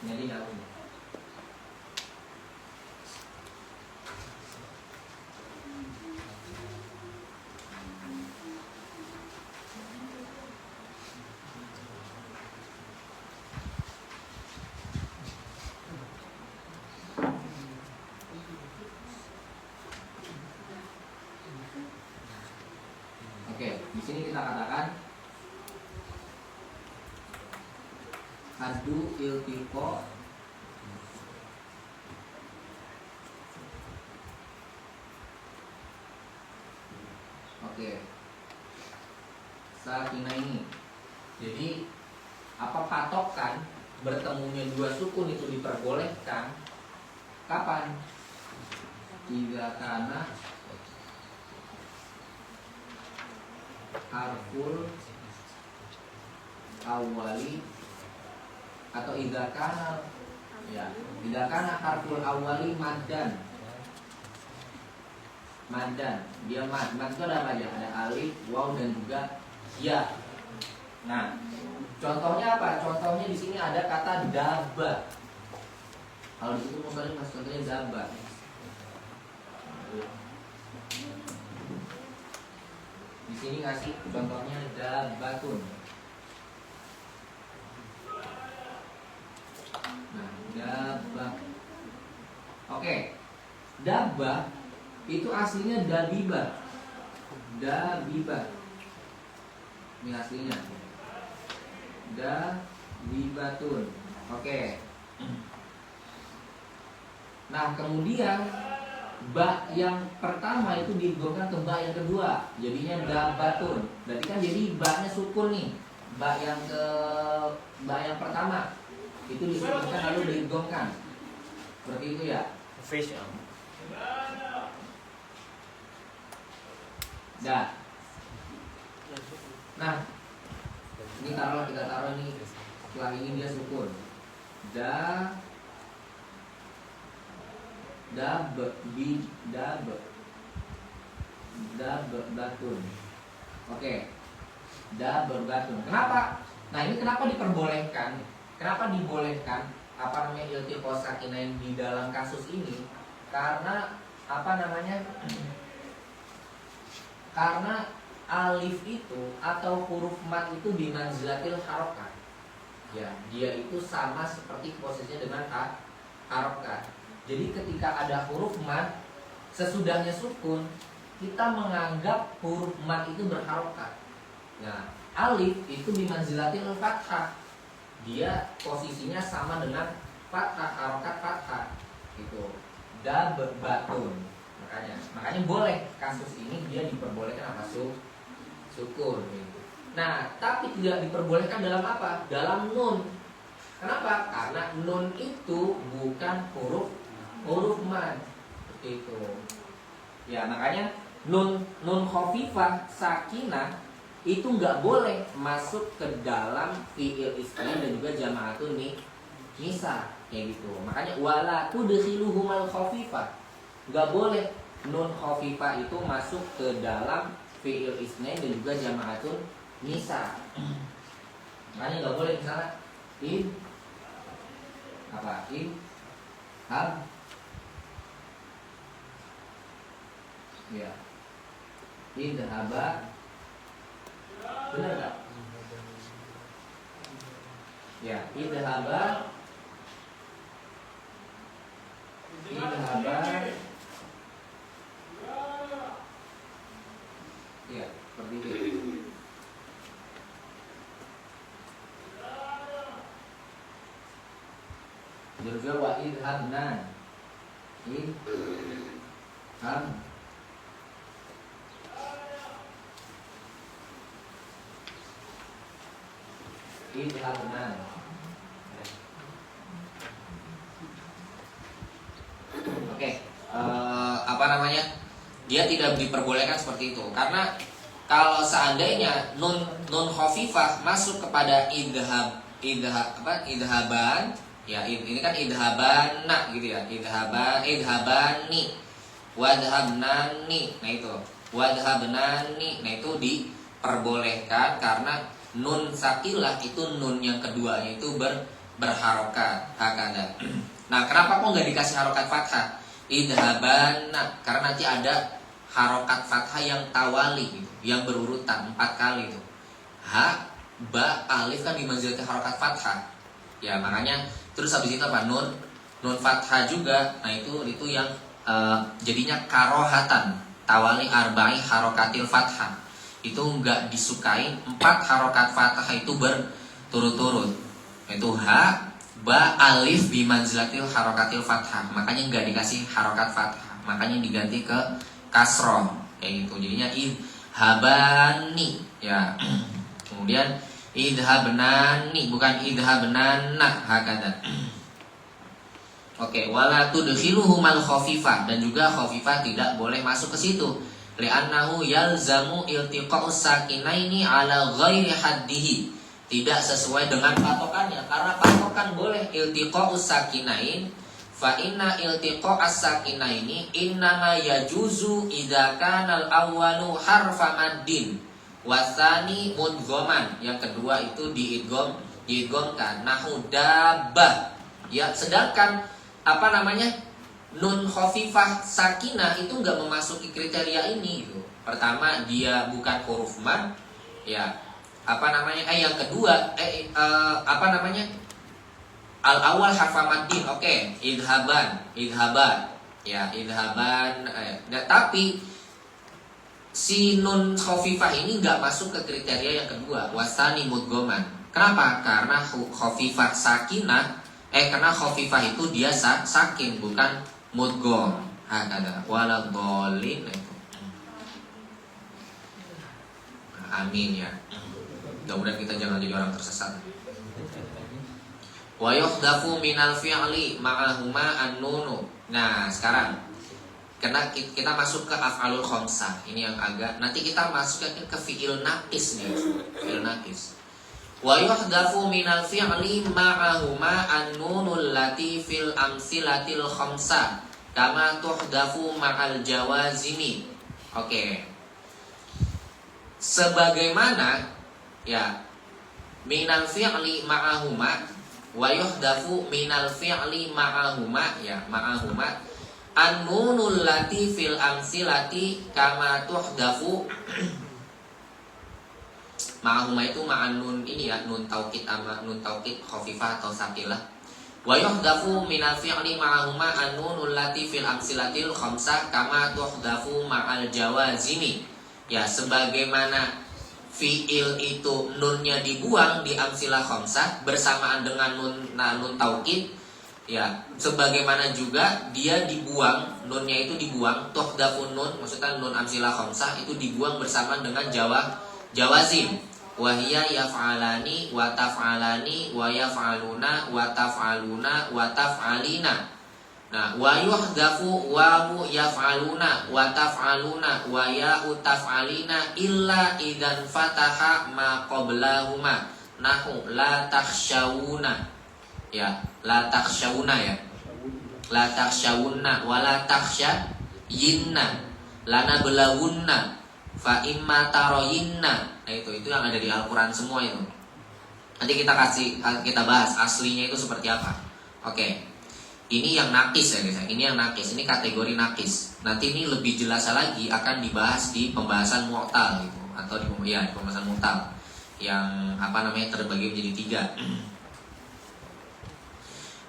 Jadi hapus. Di sini kita katakan adu iltiqa sakinaini. Jadi apa patokan bertemunya dua sukun itu diperbolehkan kapan? Jika karena harful awali atau idza kana harful awali maddan dia mad itu ada apa aja? Ada alif, waw dan juga ya. Nah, contohnya apa? Contohnya di sini ada kata daba. Kalau di situ misalnya contohnya daba. Di sini ngasih contohnya dabatun. Nah, dabah. Oke. Dabah itu aslinya dabibah. Dabibah. Ini aslinya. Dabibatun. Oke. Nah, kemudian ba yang pertama itu digolongkan ke ba yang kedua, jadinya dabatun. Berarti kan jadi ba-nya sukun nih. Ba yang pertama itu disukunkan lalu digolongkan. Seperti itu ya. Fish. Dah. Nah, ini kita taruh ini setelah ini dia sukun. Batun. Oke. Batun. Kenapa? Nah, ini kenapa diperbolehkan? Kenapa dibolehkan iltiqa sakinain di dalam kasus ini? Karena karena alif itu atau huruf mat itu bimanzilatil harokat. Ya, dia itu sama seperti posisinya dengan harokat. Jadi ketika ada huruf mat sesudahnya sukun, kita menganggap huruf mat itu berharokat. Nah, alif itu bimanzilatil fathah. Dia posisinya sama dengan fathah, harokat fathah. Gitu. Dabatun. Makanya boleh kasus ini dia diperbolehkan sukun gitu. Nah, tapi tidak diperbolehkan dalam apa? Dalam nun. Kenapa? Karena nun itu bukan huruf mad. Seperti itu. Ya, makanya nun khafifah sakinah itu nggak boleh masuk ke dalam fi'il isnain dan juga jama'atun nisa kayak gitu. Makanya wala tudkhiluhumal khafifah. Nggak boleh nun khafifah itu masuk ke dalam fi'il isnain dan juga jama'atun nisa. Makanya nggak boleh misalnya hab ya idhaba Benar nggak? Ya, idhaba. Ya, seperti itu. Juga wa idhabna. Idhab. Idhabna. Oke, apa namanya? Dia tidak diperbolehkan seperti itu karena kalau seandainya nun khafifah masuk kepada idhaban, ya ini kan idhabana gitu ya, idhabani, wadhabnani, nah itu wadhabnani, nah itu diperbolehkan karena nun sakilah itu nun yang keduanya itu berharokat hakada. Nah, kenapa kok nggak dikasih harokat fathah? Idhabana, karena nanti ada harokat fathah yang tawali gitu, yang berurutan 4 kali itu. Ha, ba, alif kan dimanzilati harokat fathah. Ya, makanya terus habis itu apa? Nun fathah juga. Nah, itu yang jadinya karohatan, tawali arba'i harokatil fathah. Itu nggak disukai 4 harokat fathah itu berturut-turut. Itu ha, ba, alif bimanzilatil harokatil fathah. Makanya nggak dikasih harokat fathah, makanya diganti ke kasroh kayak gitu. Jadinya idhabani ya. Kemudian idhabnani, bukan idhabnana hakada. Oke, wala tudkhiluhumal khafifah, dan juga khafifah tidak boleh masuk ke situ. Li'annahu yalzamu iltiqa'us sakinaini ala ghairi haddihi. Tidak sesuai dengan patokannya, karena patokan boleh iltiqa'us sakinain, fa inna iltiqa'as sakinaini innama yajuzu idza kana al-awwalu harfa maddin wasani mudghaman. Yang kedua itu diidghamkan, nahu dabbah. Ya, sedangkan apa namanya? Nun khafifah sakinah itu enggak memasuki kriteria ini gitu. Pertama, dia bukan huruf mad, ya. Apa namanya? Yang kedua, apa namanya? Al awal harfa maddin, oke, idhaban, ya, idhaban. Tapi si nun khafifah ini nggak masuk ke kriteria yang kedua, wasani mudghaman. Kenapa? Karena khafifah sakinah, karena khafifah itu dia sakin, bukan mudgham. Hakada, wala dhalin. Amin ya. Mudah-mudahan kita jangan jadi orang tersesat. Wa yuhdafu minal fi'li ma'ahuma an-nunu. Nah, sekarang karena kita masuk ke af'alul khamsah. Ini yang agak nanti kita masuk ke fi'il naqis nih. Fi'il naqis. Wa yuhdafu minal fi'li ma'ahuma an-nunul lati fil amsilatil khamsah kama tuhdafu ma'al jawazimi. Oke. Sebagaimana ya minal fi'li ma'ahuma wa yuhdafu minal fi'li ma'ahuma, ya, ma'ahuma an-nunul lati fil amsilati kama tuhdafu. Ma'ahuma itu ma'an nun ini ya, nun taukid sama nun taukid khafifah atau sakilah. Wa yuhdafu minal fi'li ma'ahuma an-nunul lati fil amsilatil khamsah kama tuhdafu ma'al jawazimi. Ya, sebagaimana fi'il itu nunnya dibuang di amsilah khamsah bersamaan dengan nun taukid, ya, sebagaimana juga dia dibuang, nunnya itu dibuang, tuhdafun nun, maksudnya nun amsilah khamsah itu dibuang bersamaan dengan jawazim. Wahia yaf'alani wa taf'alani wa yaf'aluna wa taf'aluna wa taf'alina. Nah, wa yuhdafu wawu yaf'aluna wa taf'aluna wa ya'u taf'alina illa idan fataha ma qablahuma. Nahu la takhshawuna. Ya, la takhshawuna ya. La takhshawuna wa la takhshayinna. Lana belawunna fa imma taroyinna. Nah, itu yang ada di Al-Qur'an semua itu. Nanti kita bahas aslinya itu seperti apa. Oke. Ini yang nakis ya guys. Ini yang nakis. Ini kategori nakis. Nanti ini lebih jelas lagi akan dibahas di pembahasan mu'tal gitu, atau di pembahasan mu'tal yang terbagi menjadi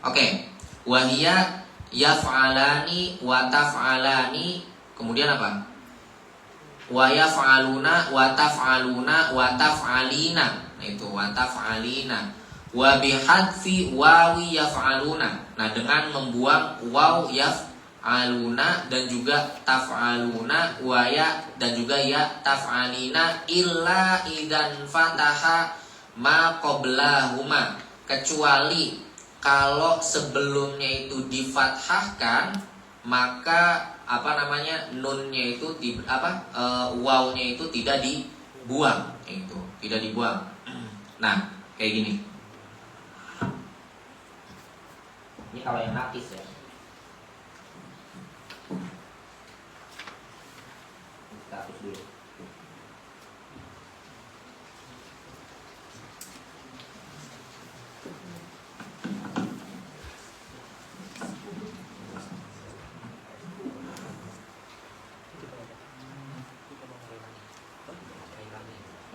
3. Oke. Wahia yaf'alani wa taf'alani. Kemudian apa? Wa yaf'aluna wa taf'aluna wa taf'alina. Nah itu wa taf'alina. Wa bihadfi wawi yaf'aluna. Nah dengan membuang waw yaf'aluna dan juga taf'aluna wa ya dan juga ya taf'alina illa idan fataha ma qablahuma, kecuali kalau sebelumnya itu difathahkan, maka nunnya itu wawnya itu tidak dibuang, itu tidak dibuang. Nah kayak gini. Ini kalau yang nakis ya. Kita hapus dulu.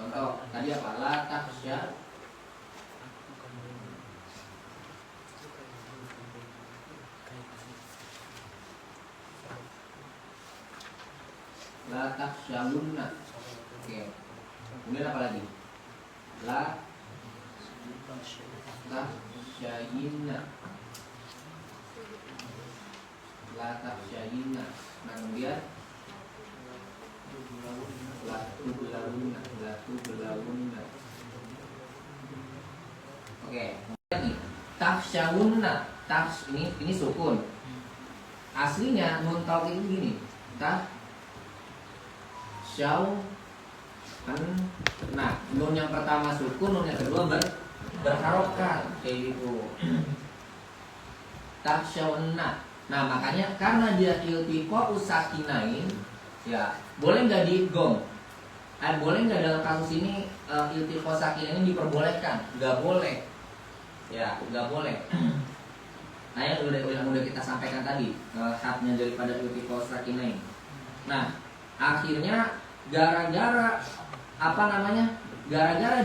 Contoh tadi apa? La takhsha la takhshawunna. Oke. Kemudian apa lagi? La takhshayinna. La takhshayinna. Nah kemudian la tubelawunna. La tubelawunna. Oke. Lagi takhshawunna. Ini sukun. Aslinya nun taukid itu gini. Nah, nun yang pertama sukun, nun yang kedua berharokat kayak gitu. Takhshawunna. Nah, makanya karena dia iltiqa usakinain, ya, boleh nggak diidgham? Boleh nggak dalam kasus ini iltiqa sakinain diperbolehkan? Nggak boleh. Ya, nggak boleh. Nah, yang udah kita sampaikan tadi, haknya daripada iltiqa sakinain. Nah, akhirnya gara-gara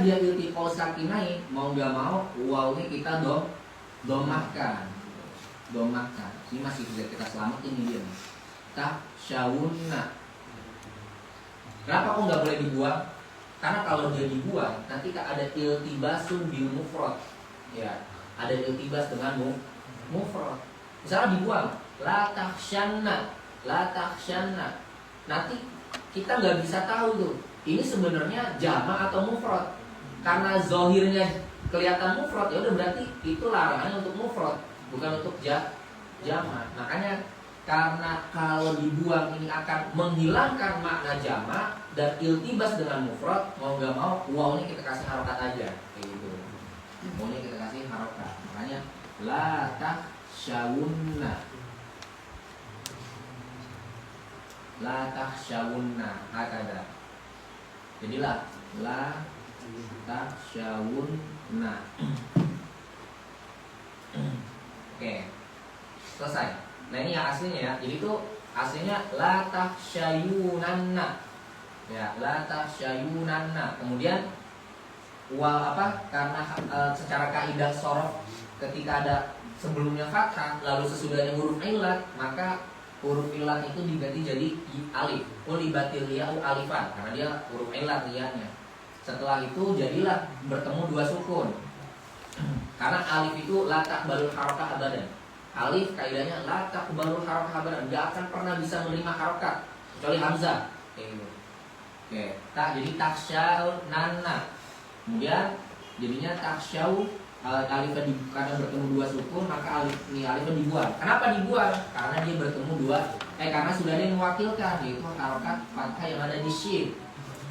dia iltiqa sakinain, mau nggak mau wawnya kita domahkan. Ini masih bisa kita selamatin ini dia. Takhshawunna. Kenapa kok nggak boleh dibuang? Karena kalau dia dibuang nanti ada iltibasun bil mufrad. Ya, ada iltibas dengan mufrad. Misalnya dibuang la takhshanna. Nanti kita nggak bisa tahu tuh ini sebenarnya jamak atau mufrad. Karena zohirnya kelihatan mufrad, ya udah berarti itu larangannya untuk mufrad, bukan untuk jamak. Makanya karena kalau dibuang ini akan menghilangkan makna jamak dan iltibas dengan mufrad, mau nggak mau wawnya kita kasih harokat aja kayak gitu. Wawnya kita kasih harokat. Makanya la takhshawunna. La takhshawunna hakada. Jadilah la takhshawunna. Oke. Selesai. Nah, ini yang aslinya ya. Jadi itu aslinya la takhshayunanna. Ya, la takhshayunanna. Kemudian karena secara kaidah shorof ketika ada sebelumnya fathah lalu sesudahnya huruf illat, maka huruf illat itu diganti jadi alif. Ulibatil ya'u alifan karena dia huruf illat liatnya. Setelah itu jadilah bertemu dua sukun. Karena alif itu la taqbalul harakah abadan. Alif kaidahnya la taqbalul harakah abadan, enggak akan pernah bisa menerima harokat kecuali hamzah. Oke. Jadi takhshawunanna. Kemudian jadinya takhshaw, alifnya karena bertemu dua sukun maka alifnya dibuang. Kenapa dibuang? Karena dia bertemu karena sudah ada yang mewakilkan, yaitu harokat fathah yang ada di shin.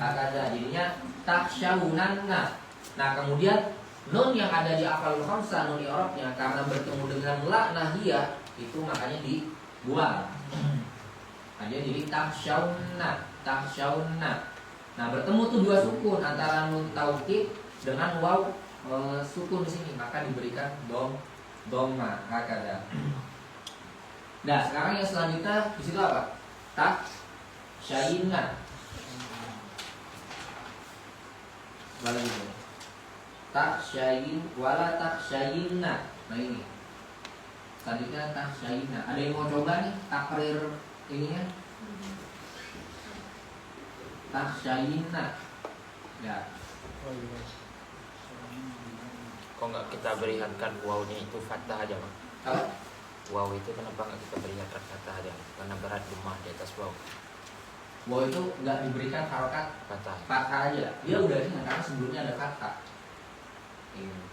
Hakada, jadinya takhshawunanna. Nah kemudian nun yang ada di afalul khamsah, nun i'rabnya karena bertemu dengan la nahiyah itu makanya dibuang. Nah, jadi takhshawunna. Nah bertemu tuh dua sukun antara nun taukid dengan waw sukun di sini, maka diberikan dhamma hakada. Nah, sekarang yang selanjutnya di situ apa? Tak syayinna. Balik dulu. Tak syayin wala tak syayinna. Nah ini. Selanjutnya tak syayinna. Ada yang mau coba nih takrir ininya? Tak syayinna. Ya. Oh iya. Kok nggak kita berikan wawnya itu fathah aja, Bang? Apa? Waw itu kenapa nggak kita berikan fathah aja? Karena berat domah di atas waw. Wow itu nggak diberikan harokat Fathah. fathah aja. Dia udah ingat karena sebelumnya ada fathah.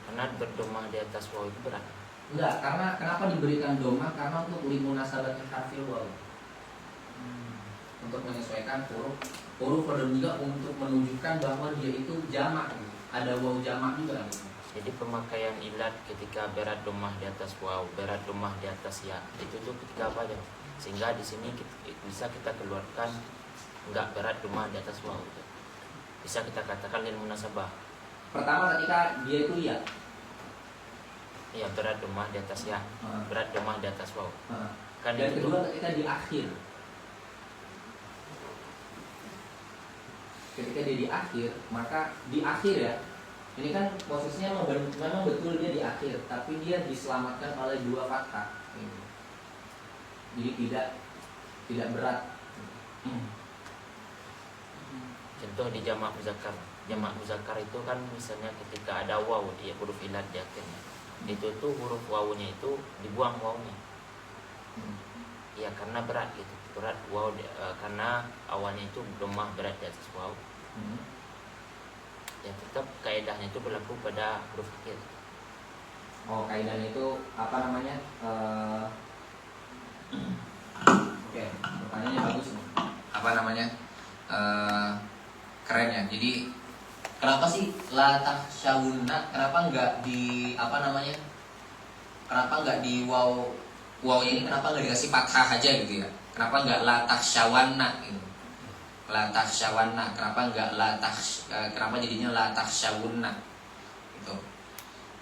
Karena berdomah di atas waw itu berat. Enggak, karena kenapa diberikan domah? Karena untuk limunasabat harfil waw. Untuk menyesuaikan huruf dan juga untuk menunjukkan bahwa dia itu jamak. Ada waw jamak juga. Jadi pemakaian ilat ketika berat domah di atas waw, berat domah di atas ya, itu tuh ketika apa aja? Sehingga di sini bisa kita keluarkan nggak berat domah di atas waw. Bisa kita katakan lil munasabah. Pertama ketika dia itu ya. Iya, berat domah di atas ya, berat domah di atas waw. Kan Dan itu kedua ketika di akhir. Ketika dia di akhir, maka di akhir ya. Ini kan posisinya memang betul dia di akhir, tapi dia diselamatkan oleh dua fathah. Jadi tidak berat. contoh di jamak muzakkar. Jamak muzakkar itu kan misalnya ketika ada waw di huruf ilat di akhirnya. Itu tuh huruf wawnya itu dibuang wawnya. Ya karena berat gitu. Berat waw karena awalnya itu domah berat di atas waw. Ya tetap kaidahnya itu berlaku pada huruf akhir. Oh, kaidahnya itu apa namanya? Oke, pertanyaannya bagus nih. Apa namanya? Keren ya. Jadi kenapa sih la tahsyawunna? Kenapa nggak di apa namanya? Kenapa nggak di waw ini kenapa nggak dikasih fathah aja gitu ya? Kenapa nggak la tahsyawanna gitu? La tahsyawanna, kenapa enggak kenapa jadinya la tahsyawunna gitu.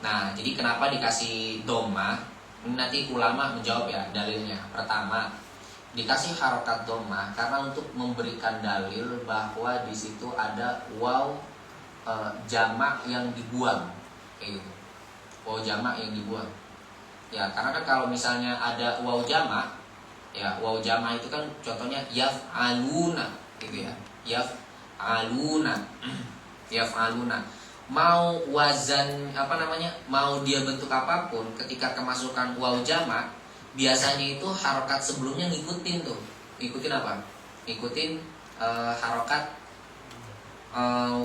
Nah, jadi kenapa dikasih domah? Ini nanti ulama menjawab ya dalilnya. Pertama, dikasih harokat domah karena untuk memberikan dalil bahwa di situ ada waw jamak yang dibuang kayak gitu. Waw jamak yang dibuang. Ya, karena kan kalau misalnya ada waw jamak, ya waw jamak itu kan contohnya yaf'aluna gitu ya, yaf'aluna. Mau wazan apa namanya, mau dia bentuk apapun, ketika kemasukan waw jamak biasanya itu harokat sebelumnya ngikutin apa? Ngikutin harokat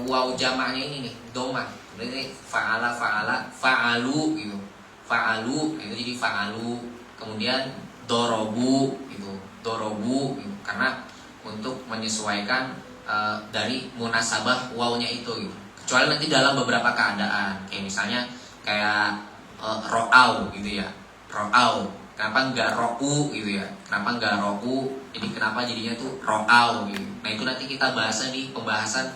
waw jamaknya ini nih, domah. Berarti fa'alu gitu, fa'alu itu jadi fa'alu. Kemudian dorobu gitu, karena untuk menyesuaikan dari munasabah wawnya itu gitu. Kecuali nanti dalam beberapa keadaan, kayak misalnya kayak ro'au gitu ya, ro'au. Kenapa enggak ro'u gitu ya? Kenapa enggak ro'u? Jadi kenapa jadinya tuh ro'au gitu. Nah itu nanti kita bahas di pembahasan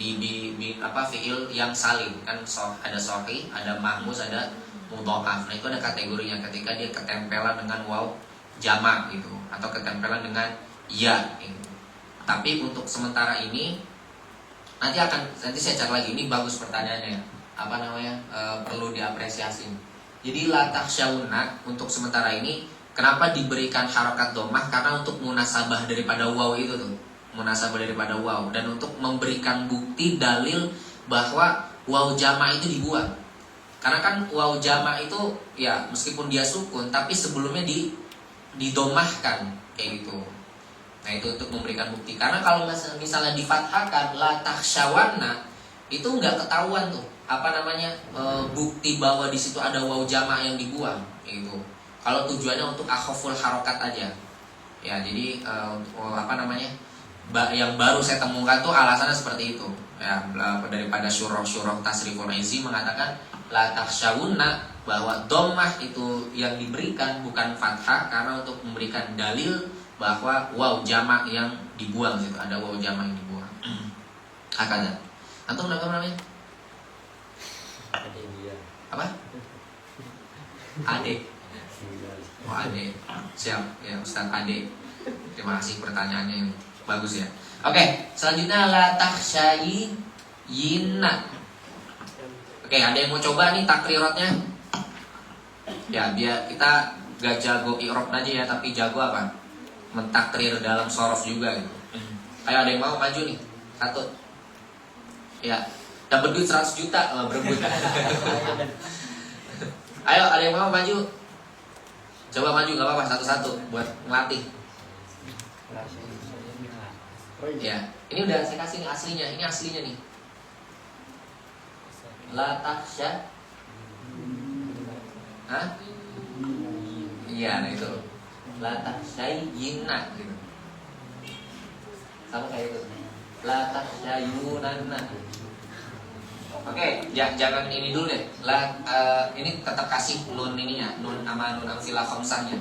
di apa fiil yang salim kan, ada sahih, ada mahmuz, ada mudha'af. Nah itu ada kategorinya ketika dia ketempelan dengan waw jamak gitu, atau ketempelan dengan ya gitu. Tapi untuk sementara ini nanti saya cari lagi, ini bagus pertanyaannya. Apa namanya? Perlu diapresiasi. Jadi la tahsyawunna untuk sementara ini kenapa diberikan harokat domah? Karena untuk munasabah daripada waw itu tuh. Munasabah daripada waw, dan untuk memberikan bukti dalil bahwa waw jamak itu dibuang. Karena kan waw jamak itu ya meskipun dia sukun tapi sebelumnya didomahkan kayak gitu. Nah itu untuk memberikan bukti. Karena kalau misalnya difathahkan la tahsyawanna, itu nggak ketahuan tuh apa namanya bukti bahwa di situ ada waw jamak yang dibuang gitu. Kalau tujuannya untuk akhaful harokat aja ya. Jadi apa namanya yang baru saya temukan tuh alasannya seperti itu ya. Daripada syuroh tasriful izi mengatakan la tahsyawunna, bahwa domah itu yang diberikan bukan fathah karena untuk memberikan dalil bahwa waw jamak yang dibuang situ, ada waw jamak yang dibuang. Hakada. Antum namanya? Apa? Ade. Oh Ade, siap ya Ustaz Ade. Terima kasih pertanyaannya ini bagus ya. Oke, selanjutnya la takhsyayinna. Oke, ada yang mau coba nih takriratnya? Ya, biar kita gak jago i'rab aja ya, tapi jago apa? Mentakrir dalam sorof juga gitu. Ayo ada yang mau maju nih? Satu. Ya, dapat duit 100 juta berebut. Ayo ada yang mau maju? Coba maju nggak apa-apa satu-satu buat ngelatih. Ya, ini udah saya kasih nih aslinya. Ini aslinya nih. La takhsya. Hah? Iya, nah itu. La takhsyayyinna gitu. Sama kayak itu. La takhsyayyunanna. Oke, jangan ini dulu deh. Ini tetap kasih nun ininya, nun sama nun amsilah khamsahnya.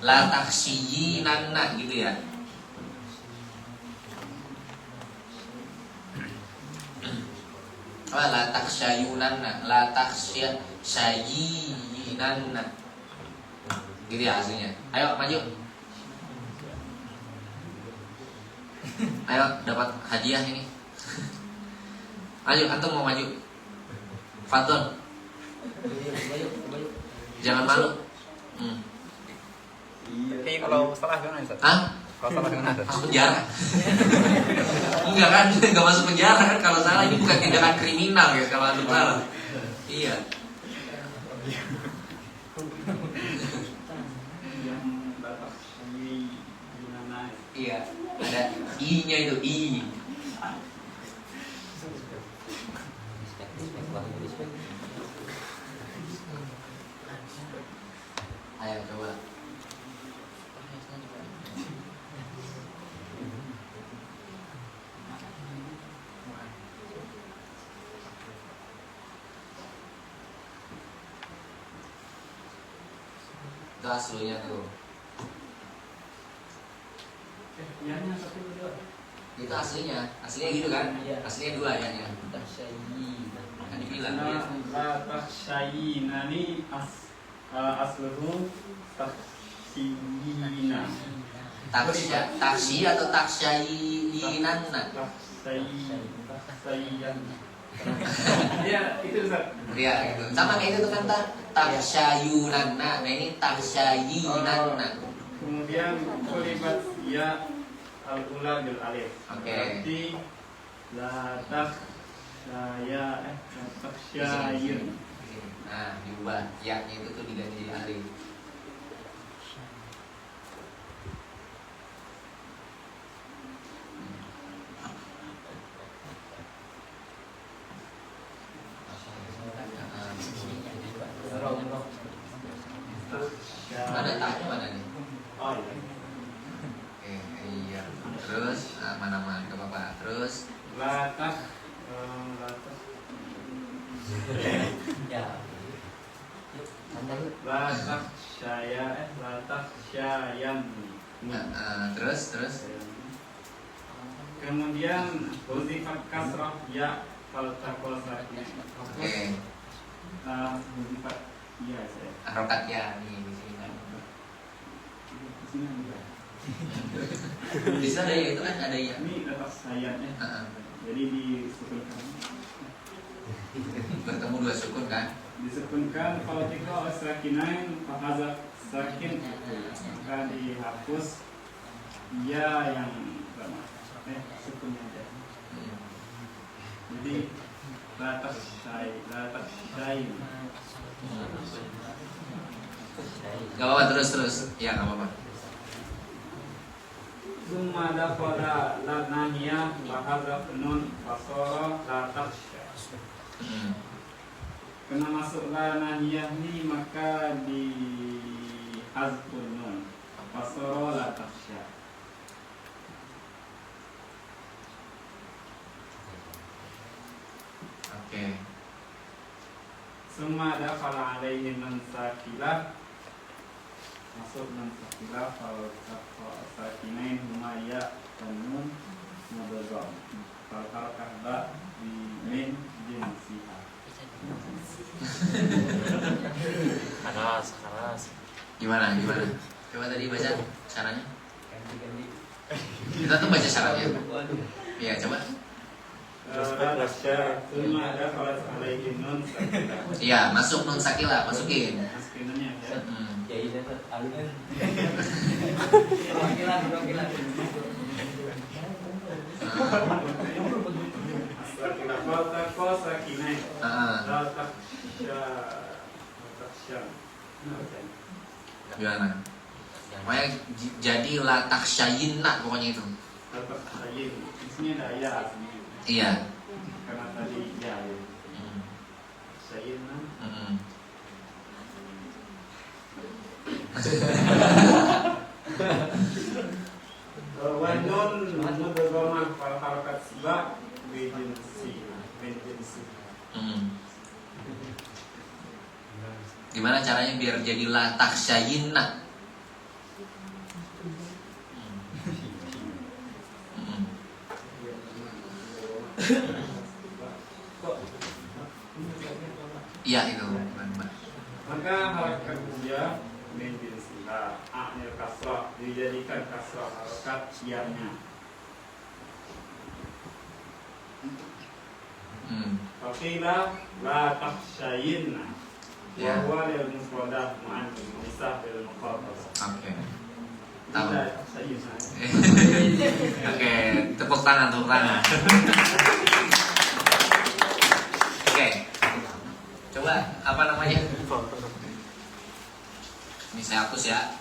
La takhsyiyyinanna gitu ya. La takhsyayunanna, la takhsyayyinanna. Gitu ya hasilnya. Ayo maju. Ayo dapat hadiah ini. Maju, antum mau maju. Fadhol. Jangan malu. Tapi kalau salah gimana Ustaz? Hah? Kalau salah gimana Ustaz? Masuk penjara. Enggak kan? Enggak masuk penjara kan kalau salah, ini bukan tindakan kriminal ya kalau antum salah. Iya. Iya, ada i-nya itu i. Ayo coba. Itu aslinya tuh. Itu aslinya gitu kan? Aslinya dua ayatnya. Kan dibilang ya. La takhsyayina ni asluhu takhsyina. Taksi atau taksyainanna? Takhsyayan. Iya, itu Ustaz. Iya gitu. Sama kayak itu kan taksyayunanna. Nah ini taksyainanna. Kemudian kulibat ya al-ula bil alif. Oke. Berarti la takhsyayun. Nah, diubah ya-nya itu tuh diganti alif. Mana taknya mana nih? Oh iya. Iya. Terus mana-mana ke Bapak. Terus La takh la takhsyayan. terus Kemudian huzifat kasrah ya faltaqal sakin. oke. Huzifat ya saya. Harokat ya nih di sini kan. Di sana ya itu kan ada ya. Ini letak sayapnya. Jadi disukunkan. Bertemu dua sukun kan? Disukunkan kalau tiga sakinain fahazaf sakin maka dihapus ya yang sukunnya aja. Jadi letak say. Gak apa-apa terus. Ya gak apa-apa. Summa dafala la nahiyah wa hazaf nun fasara la takhsha. Kena masuk la nahiyah ni maka di hazfun nun fasara la takhsha. Oke. Summa dafala alaihi nun sakilah. Masuk nun sakilah fal sakinain huma ya dan nun mudgham. Fal harakah ba di min jinsiha. Keras. Gimana? Coba tadi baca caranya. Kita tuh baca syaratnya. Iya, coba. La takhsha, thumma dakhalat alaihi nun sakinah. Iya, masuk nun sakila, masukin. Masukin nunnya ya. Ya ini dapat alun. Sakinah fal taqwa sakinah. Ah, La takhsha. gimana? Pokoknya jadi la takhshayinna pokoknya itu. La takhshayin. Di sini ada ya aslinya. Iya. Karena tadi ya. Mm, Takhshayin. mm. Wa nun mudghamah fal harakat ba bi jinsi. Mm. Gimana caranya biar jadi la takhshayinna? Mm. Iya itu. Maka harakat ya min jinsiha a'nya kasrah dijadikan kasrah harakat ya-nya. Faqila la takhshayinna wa Ya. huwa lil mufradah ma'an nisah bil mukhatabah. Oke. Tahu. La takhshayinna. Oke, tepuk tangan. Oke. Coba apa namanya? Ini saya hapus ya.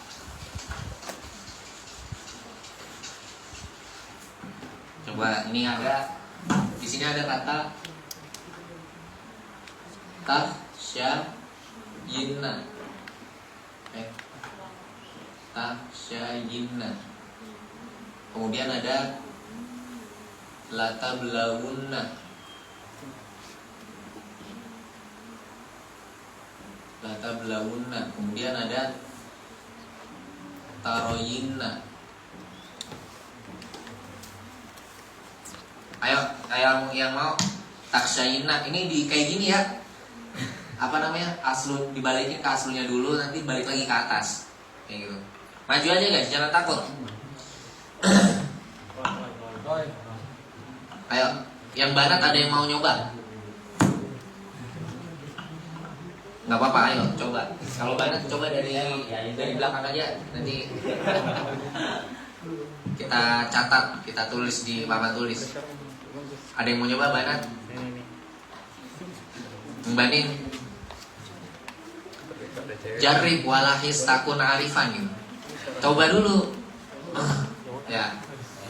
Coba ini ada di sini ada kata takhshayinna. Takhshayinna. Kemudian ada latablawunna. Latablawunna. Kemudian ada taroyinna. Ayo yang mau takhshayinna. Ini di kayak gini ya. Apa namanya? Aslu dibalikin ke aslunya dulu, nanti balik lagi ke atas. Kayak gitu. Maju aja guys, jangan takut. Ayo, yang banat ada yang mau nyoba? Nggak apa-apa, ayo coba. Kalau banat coba dari belakang aja, nanti kita catat, kita tulis di papan tulis. Ada yang mau nyoba banat? Mbak Jarib walahis takun arifan gitu. Coba dulu. Ya.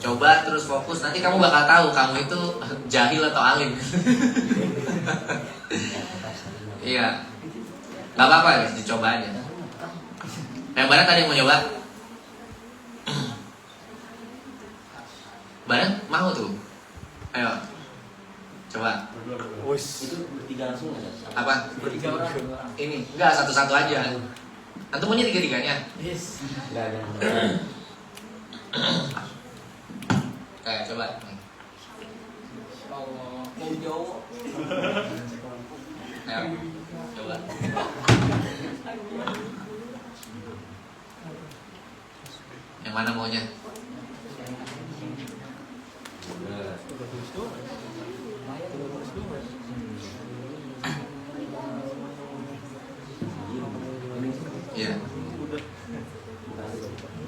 Coba terus fokus, nanti kamu bakal tahu kamu itu jahil atau alim. Iya. Gak apa-apa guys, dicoba aja. Yang Barat tadi mau nyoba? Barat mau tuh. Ayo. Coba. Itu bertiga langsung aja. Apa? Bertiga orang. Ini enggak satu-satu aja. Antum punya tiga-tiganya? Yes. Enggak ada. Kayak coba. Allah, mau jauh. Ayo. Coba. Yang mana maunya? Iya.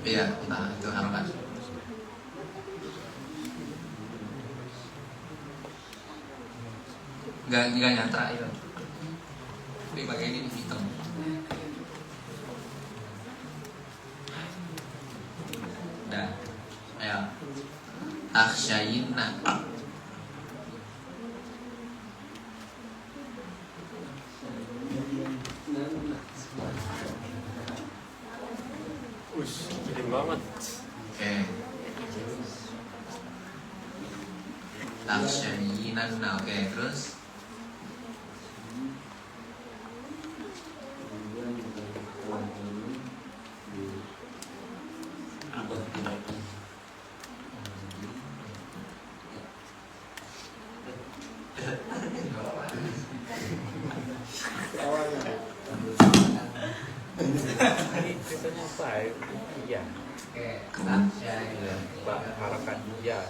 Iya, nah itu harapan. Enggak nyata itu. Tapi pakai ini hitam. Dah. Ayo. Takhshayinna. Kering banget. Oke. Takhshayinna. Oke, terus Apa? Iya. Oke, taksyain. Harakan iya.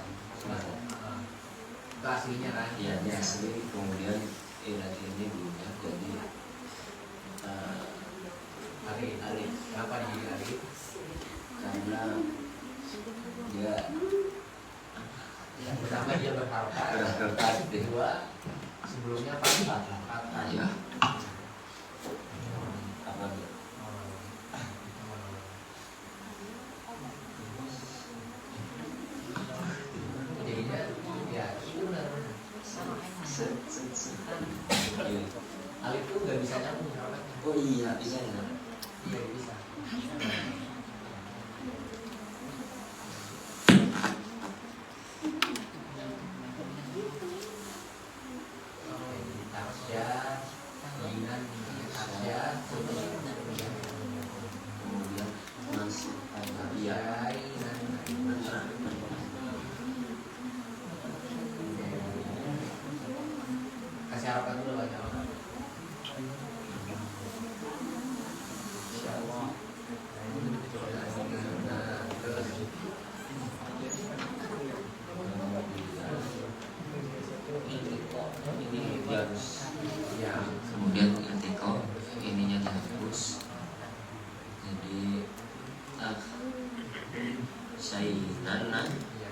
Itu aslinya kan? Iya, ini asli. Kemudian nanti ini dulunya jadi Alif. Kenapa jadi alif? karena dia Yang pertama dia berharokat. berharokat, Kedua, sebelumnya fathah. Ya. apa Jadinya ya itu benar. Alif itu nggak bisa nyambung harokatnya. Oh iya, bisa ya. Iya bisa. Kemudian masuk iya. Kasih harapan dulu baca harapan. Ini harus Ya. Kemudian iltiqo ininya dihapus. jadi sayyidana Ya.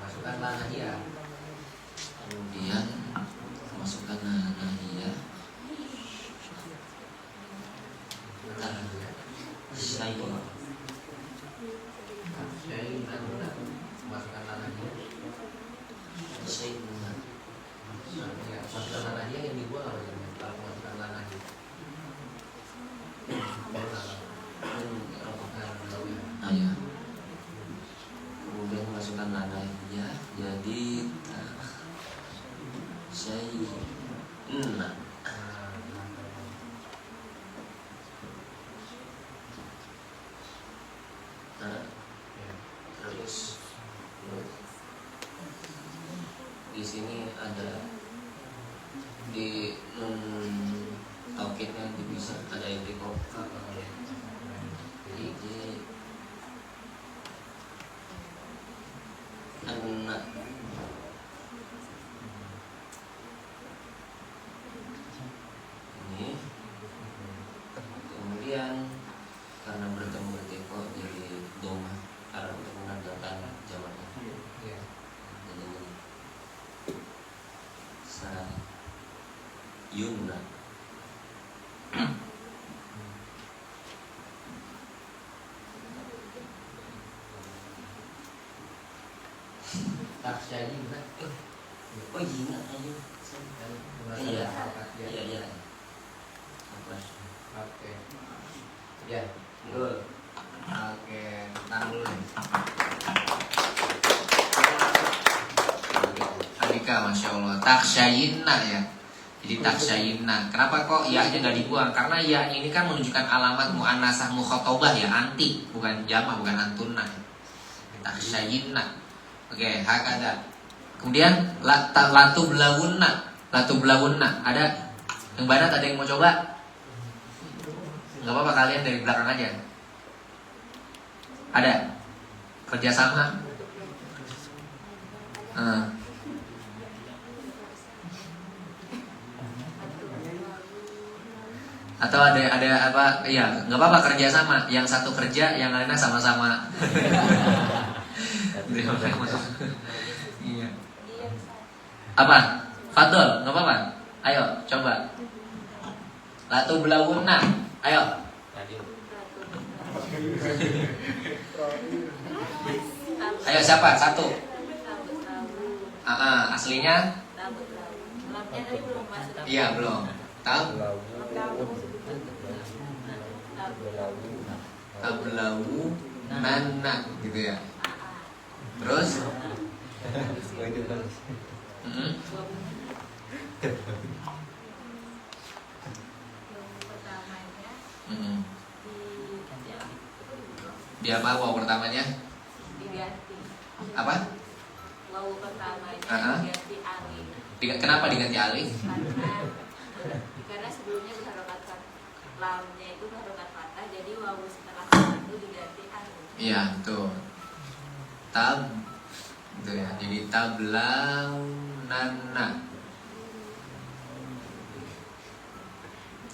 Masukkan lana dia. Kemudian masukkan nahiyah. sayyidana Masukkan lana dia. sayyidana Ya, masukkan lana dia yang dibuang apa jadinya? Kalau masukkan lana dia. Ah ya. kemudian masukkan nanahiyah jadi sayyidina terus di sini ada di nun taukidnya bisa ada iltiqo. Jadi anak ini kemudian karena bertemu iltiqo jadi doma karena untuk menandakan jamaknya. Ya. Jadi Yunna Taksyain kan? oh iya ayo iya iya iya apa Oke. Ya. betul Oke, tahan dulu nih. Andika, masya Allah. Taksyayinna ya. Jadi taksyayinna. Kenapa kok ya-nya nggak dibuang? Karena ya ini kan menunjukkan alamat muannasah mukhatabah ya, anti, bukan jama, bukan antunna. Taksyayinna. Oke, hakada. Kemudian latu belawunna. Ada yang banat, ada yang mau coba? Nggak apa-apa, kalian dari belakang aja. Ada kerjasama. Atau ada apa? Ya, nggak apa-apa kerjasama. Yang satu kerja, yang lainnya sama-sama. Iya. Apa? Fadol, nggak apa-apa. Ayo, coba. Latu belawunna. Ayo. Ayo siapa? Satu. Aslinya? Iya belum. Tahu? Tablawu nana gitu ya. Terus? Dia apa waw pertamanya? Diganti. Apa? Waw pertamanya Aha. diganti alif. Kenapa diganti alif? Karena sebelumnya berharokat fathah. Lamnya itu berharokat fathah, jadi waw setelah itu diganti alif. Iya, betul. Tab itu ya. Jadi tablaunanna.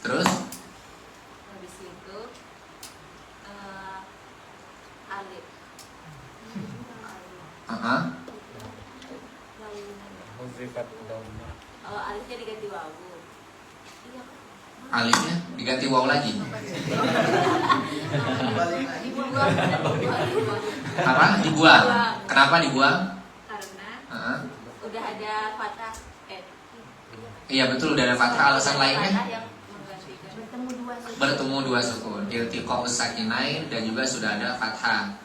Terus Habis itu alif. Huzifat dhamma. Alifnya diganti waw. Iya. alifnya diganti waw lagi. Dibuang. Apa? Dibuang. Kenapa dibuang? Karena udah ada fathah. Iya betul, udah ada fathah. Alasan lainnya Fathah yang menggantikan. bertemu dua sukun, iltiqa'us sakinain, dan juga sudah ada fathah.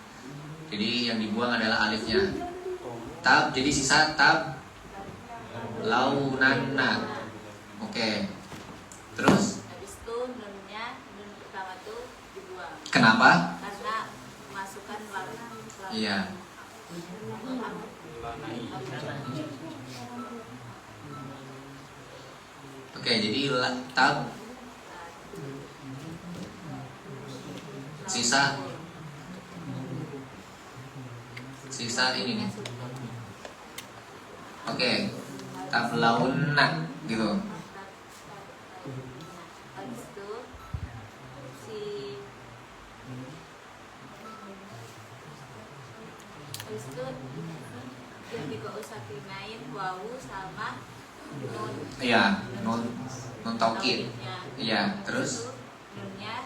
Jadi yang dibuang adalah alifnya. Tab, jadi sisa tab launanna. Oke. Terus Habis itu nunnya, nun pertama tuh dibuang. kenapa? Karena masukkan lam. Iya. Oke, jadi tab sisa ini nih. Oke, tablaunna gitu. Habis itu si habis itu iltiqa'us sakinain wawu sama nun. Iya, nun taukid. Tauhidnya. Iya, terus Nunnya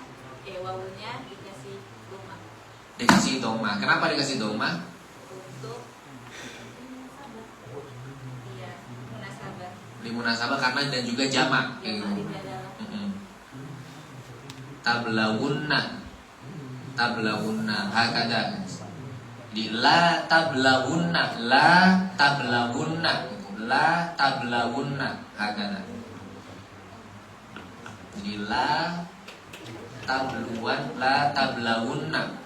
wawunya dikasih doma dikasih doma. Kenapa dikasih doma? untuk iya munasabah. Di munasabah karena dan juga jamak kayak Yang gitu. alifnya adalah Tablawunna hakada. Di la tablawunna hakada. Jadi la tablawunna.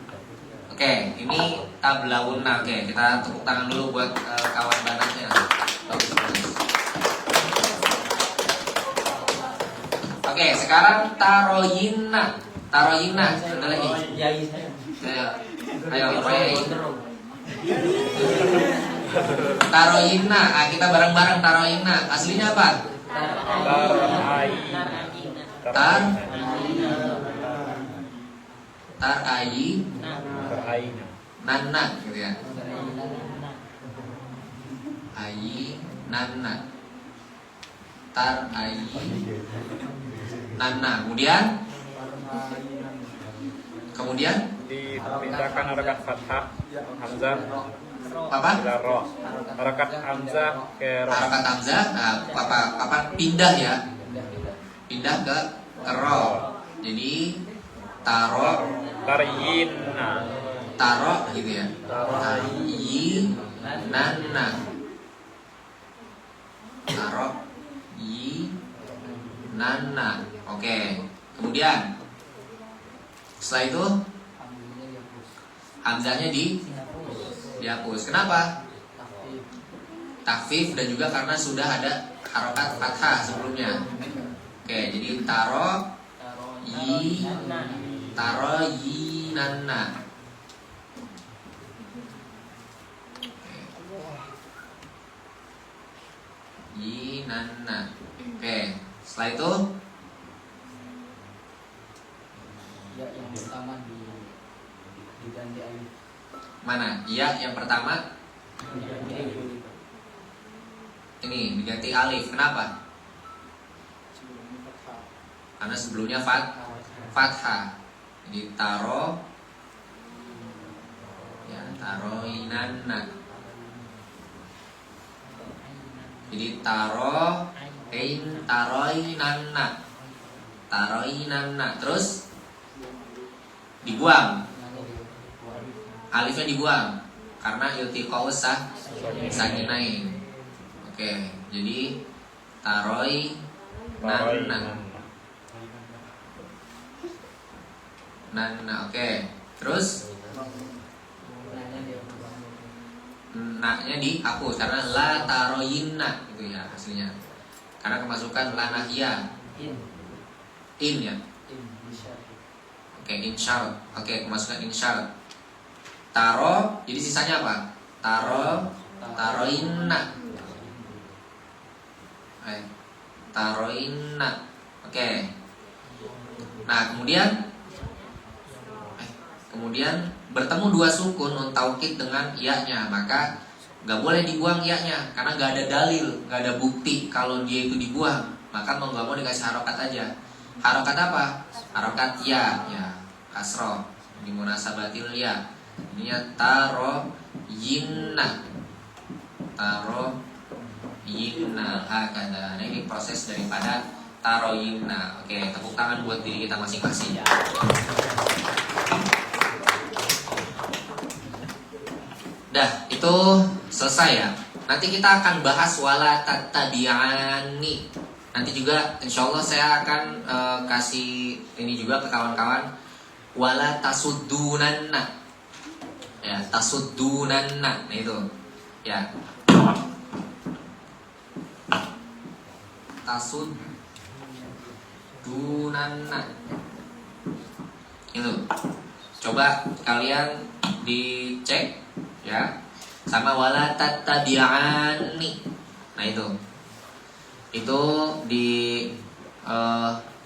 Oke, ini tablawunna. Oke, kita tepuk tangan dulu buat kawan banatnya. Bagus. Oke, sekarang taroyinna. Ada lagi. Ayo, taroyinna. Kita bareng-bareng taroyinna. Aslinya apa? Tarayi nanna gitu ya. Ayi nanna. Tarayi nanna. Kemudian Dipindahkan harakat fathah hamzah apa? ke ro. Harakat hamzah ke ro. Harakat hamzah. Apa? Pindah ya. Pindah ke ro. Jadi taro gitu ya. Taroyi nanna. Taroyi nanna. Oke. Kemudian setelah itu hamzahnya dihapus. Kenapa? Takfif dan juga karena sudah ada harokat fathah sebelumnya. Oke, jadi taroyinanna. Yinanna. Oke, setelah itu Ya, yang pertama diganti alif. mana? Ya, yang pertama ini diganti alif. Kenapa? Karena sebelumnya fathah. Jadi taroinanna. Jadi taroinanna. Terus dibuang. Alifnya dibuang karena iltiqa'us sakinain. Oke, jadi taroinanna. Oke. Terus Naknya dihapus karena la taroyinna gitu ya aslinya. Karena kemasukan la nahya. In ya. Oke, insyarat. Oke, kemasukan insyarat. Taro, jadi sisanya apa? Taroinna. Taroinna. Oke. Nah, kemudian bertemu dua sukun nun taukid dengan ya-nya, maka nggak boleh dibuang ya-nya karena nggak ada dalil, nggak ada bukti kalau dia itu dibuang. Maka mau nggak mau dikasih harokat aja. Harokat apa? Harokat ya, kasroh di munasabatil ya. Ini ya taro yinna, hakada. Nah, ini proses daripada taro yinna. Oke, tepuk tangan buat diri kita masing-masing. Dah, itu selesai ya. Nanti kita akan bahas wala tattabi'ani. Nanti juga insya Allah saya akan kasih ini juga ke kawan-kawan. Wala tasuddunanna. Ya, tasuddunanna. Nah itu. Ya. Tasuddunanna. Itu. Coba kalian dicek ya. Sama wala tattabi'ani. Nah itu di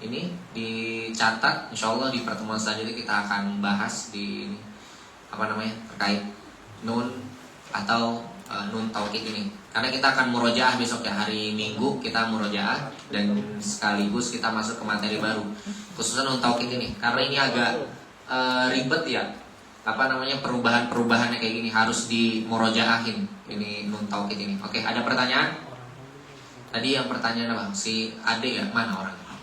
ini dicatat. Insyaallah di pertemuan selanjutnya kita akan bahas di terkait nun atau nun taukid ini. Karena kita akan murojaah besok ya, hari Minggu kita murojaah dan sekaligus kita masuk ke materi baru khususnya nun taukid ini. Karena ini agak ribet ya. Perubahan-perubahannya kayak gini harus dimurojaahin ini nun taukid ini. Oke, ada pertanyaan? Tadi yang pertanyaan apa? Si Ade ya, mana orangnya?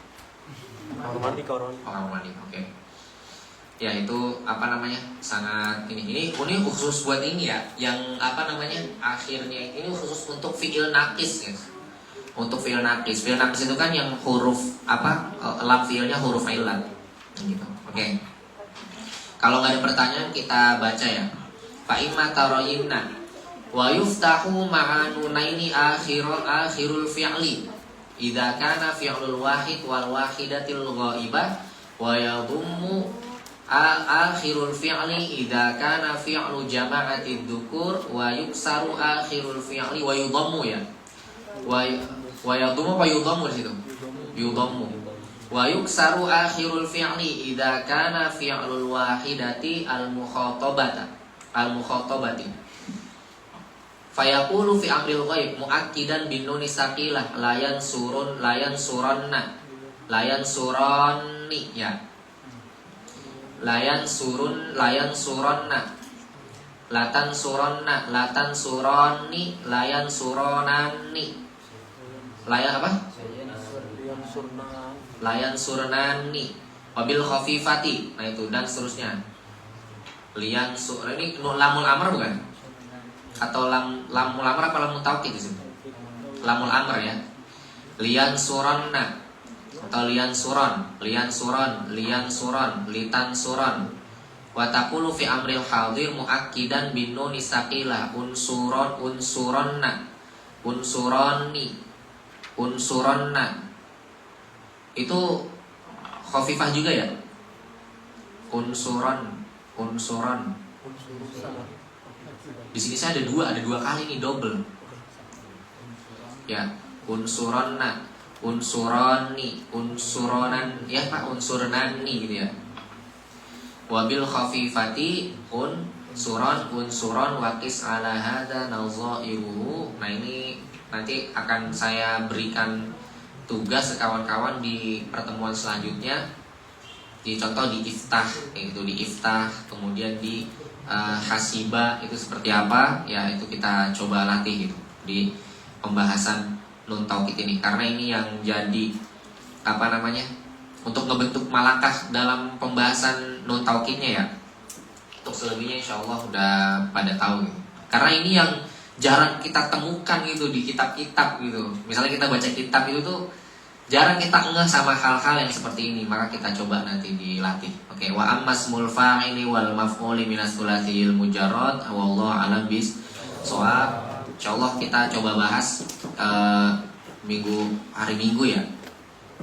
Kamar mandi. Oke. Ya itu sangat ini khusus buat ini ya, yang akhirnya ini khusus untuk fi'il naqis guys. Untuk fi'il naqis. Fi'il naqis itu kan yang huruf lam fi'ilnya huruf ilat gitu. Oke. Kalau nggak ada pertanyaan kita baca ya. Fa imma taroyinna wa yuftahu ma'a nunaini akhirul fi'li idza kana fi'lul wahid wal wahidatil ghaibah wa yadhummu akhirul fi'li idza kana fi'lu jama'atid dzukur wa yuksaru akhirul fi'li wa yudhammu ya. Wa yadhummu apa yudhammu di situ? Yudhammu. Wa yuksaru akhirul fi'li idza kana fi'lul wahidati al-mukhatabati. Fayaqulu fi amril ghaib muakkidan bin nun saqilah layan suranna ya. Layan suranna latan surani layan suronani. Layan apa? Layan surnani wabil khafifati. Nah itu dan seterusnya. Ini lamul amr bukan? Atau lamul amr apa lamul taukid di sini? Lamul amr ya. Lian suranna atau lian suran, litan suran. Wa taqulu fi amril hadir muakkidan bin nun saqilah unsuranna. Itu khafifah juga ya? Unsuran. Di sini saya ada dua kali nih double. Ya, unsuranna, unsurani, unsuronan, ya Pak, unsurnani gitu ya. Wabil khafifati unsuron waqis ala hadza nazairuhu. Nah ini nanti akan saya berikan tugas ke kawan-kawan di pertemuan selanjutnya. Contoh di iftah, itu di iftah, kemudian di hasiba itu seperti apa? Ya itu kita coba latih gitu di pembahasan nun taukid ini. Karena ini yang jadi untuk ngebentuk malakah dalam pembahasan nun taukidnya ya. Untuk selebihnya insya Allah udah pada tahu gitu. Karena ini yang jarang kita temukan gitu di kitab-kitab gitu. Misalnya kita baca kitab itu tuh jarang kita ngeh sama hal-hal yang seperti ini, maka kita coba nanti dilatih. Oke, wa ammas mulfa ini wal maf'uli minas sulasiil mujarrad wallahu alam bis soal. Insyaallah kita coba bahas hari Minggu ya.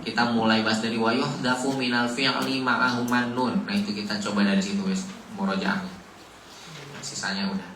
Kita mulai bahas dari wa yuhdafu minal fi'li ma'ahu nun. Nah, itu kita coba dari situ wis murojaahnya. Sisanya udah.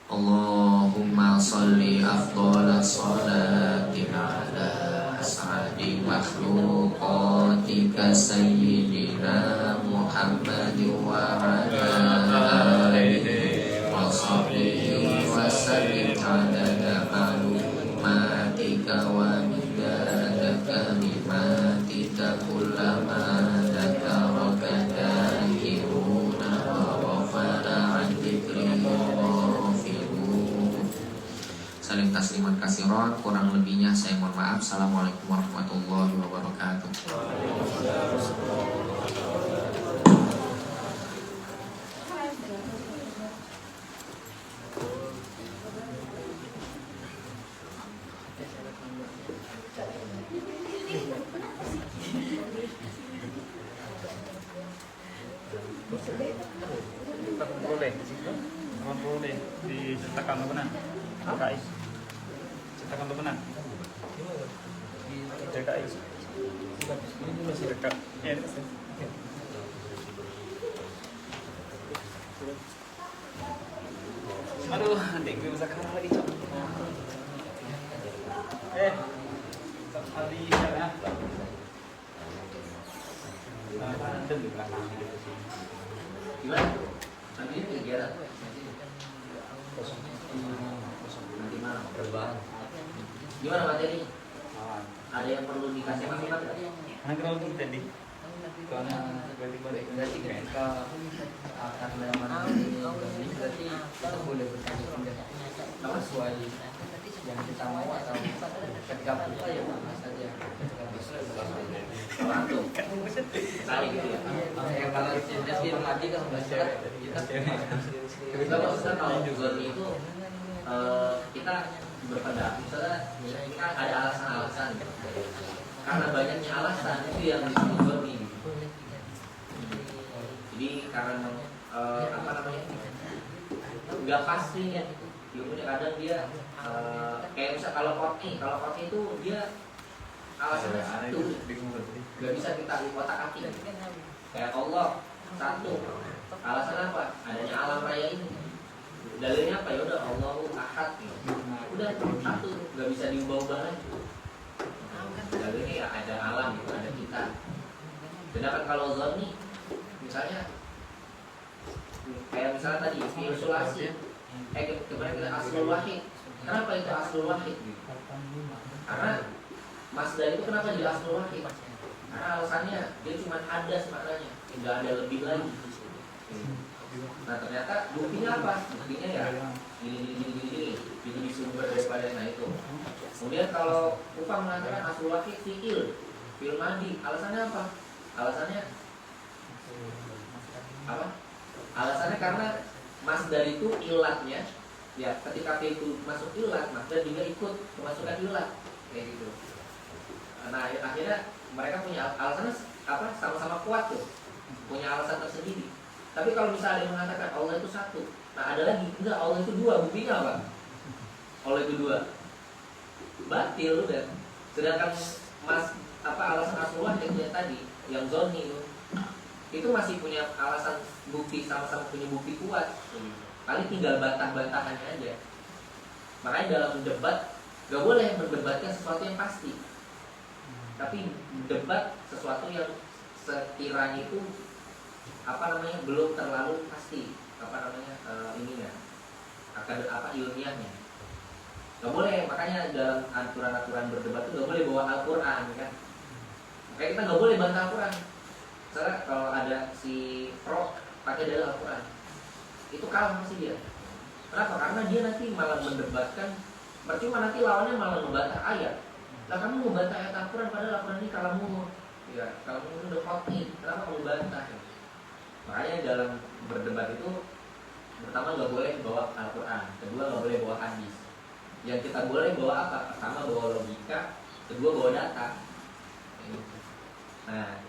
Allahumma sholli afdhala sholatin ala as'adi makhluqatika sayyidina Muhammadin wa ala alihi wa sahbihi wa sallim adada ma'lumatika wa midada kalimatika kullama dhakaraka dhakiruna wa ghafara an dhikrika saling tasliman kasiron, kurang lebihnya saya mohon maaf. Assalamualaikum warahmatullahi wabarakatuh. Boleh diceritakan benar. DKI. Ceritakan benar. DKI. Dekat. Ya, dekat. Aduh, adik gue sekarang lagi cok. Sekali ya. Ada di belakang gitu sih. Gimana? Nanti ini kegiatan nanti malam berbahan. Gimana materi? Ada yang perlu dikasih maklumat nggak? Nanti kalau tadi. Karena tiba-tiba Berarti ketika akan lewat ini berarti kita boleh bertanya sesuai yang kita mau atau ketika buka ya mana saja. Kalau antum, kali gitu ya. Kalau jadi lagi kan belajar kita. Kita maksudnya kalau juga itu kita berpendapat misalnya kita ada alasan-alasan. Karena banyaknya alasan itu yang disebut berni. Jadi karena apa namanya nggak pasti ya. Ilmunya kadang dia kayak misal kalau kopi itu dia alasannya satu, nggak bisa kita kotak-katik. Kayak Allah satu, alasan apa? Adanya alam raya ini. Dalilnya apa? Ya udah Allahu Ahad. Udah satu, nggak bisa diubah-ubah lagi. Dalilnya ya ada alam, ada kita. Sedangkan kalau zonni, misalnya kayak misalnya tadi isolasi, kemarin kita aslul wahid. Kenapa itu aslul wahid? Karena masdar itu kenapa jadi aslul wahid? Karena alasannya dia cuma hadas maknanya, nggak ada lebih lagi. Nah ternyata buktinya apa? Buktinya ya ini sumber daripada nah itu. Kemudian kalau Upah mengatakan aslul wahid fi'il madi, alasannya apa? Alasannya apa? Alasannya karena masdar itu ilatnya ya ketika itu masuk ilat masdar juga ikut kemasukan ilat kayak gitu. Nah akhirnya mereka punya alasannya apa sama-sama kuat tuh, punya alasan tersendiri. Tapi kalau misalnya ada yang mengatakan Allah itu satu, nah ada lagi enggak Allah itu dua, buktinya apa? Allah itu dua, batil udah. Sedangkan alasan aslullah yang tadi yang zonni itu masih punya alasan bukti, sama-sama punya bukti kuat. Kali tinggal bantah-bantahannya aja. Makanya dalam debat gak boleh mendebatkan sesuatu yang pasti, tapi debat sesuatu yang sekiranya itu belum terlalu pasti ininya ilmiahnya. Gak boleh, makanya dalam aturan-aturan berdebat itu gak boleh bawa Al-Quran kan. Makanya kita gak boleh bantah Al-Quran. Misalnya kalau ada si pro pakai dalil Al-Quran, itu kalah masih dia. Kenapa? Karena dia nanti malah mendebatkan, percuma nanti lawannya malah membantah ayat. Lah kamu membantah ayat Al-Quran padahal Al-Quran ini kalamu, ya kalamu itu udah khotib, kenapa kamu bantah? Makanya dalam berdebat itu, pertama nggak boleh bawa Al-Quran, kedua nggak boleh bawa hadis. Yang kita boleh bawa apa? Pertama bawa logika, kedua bawa data. Nah,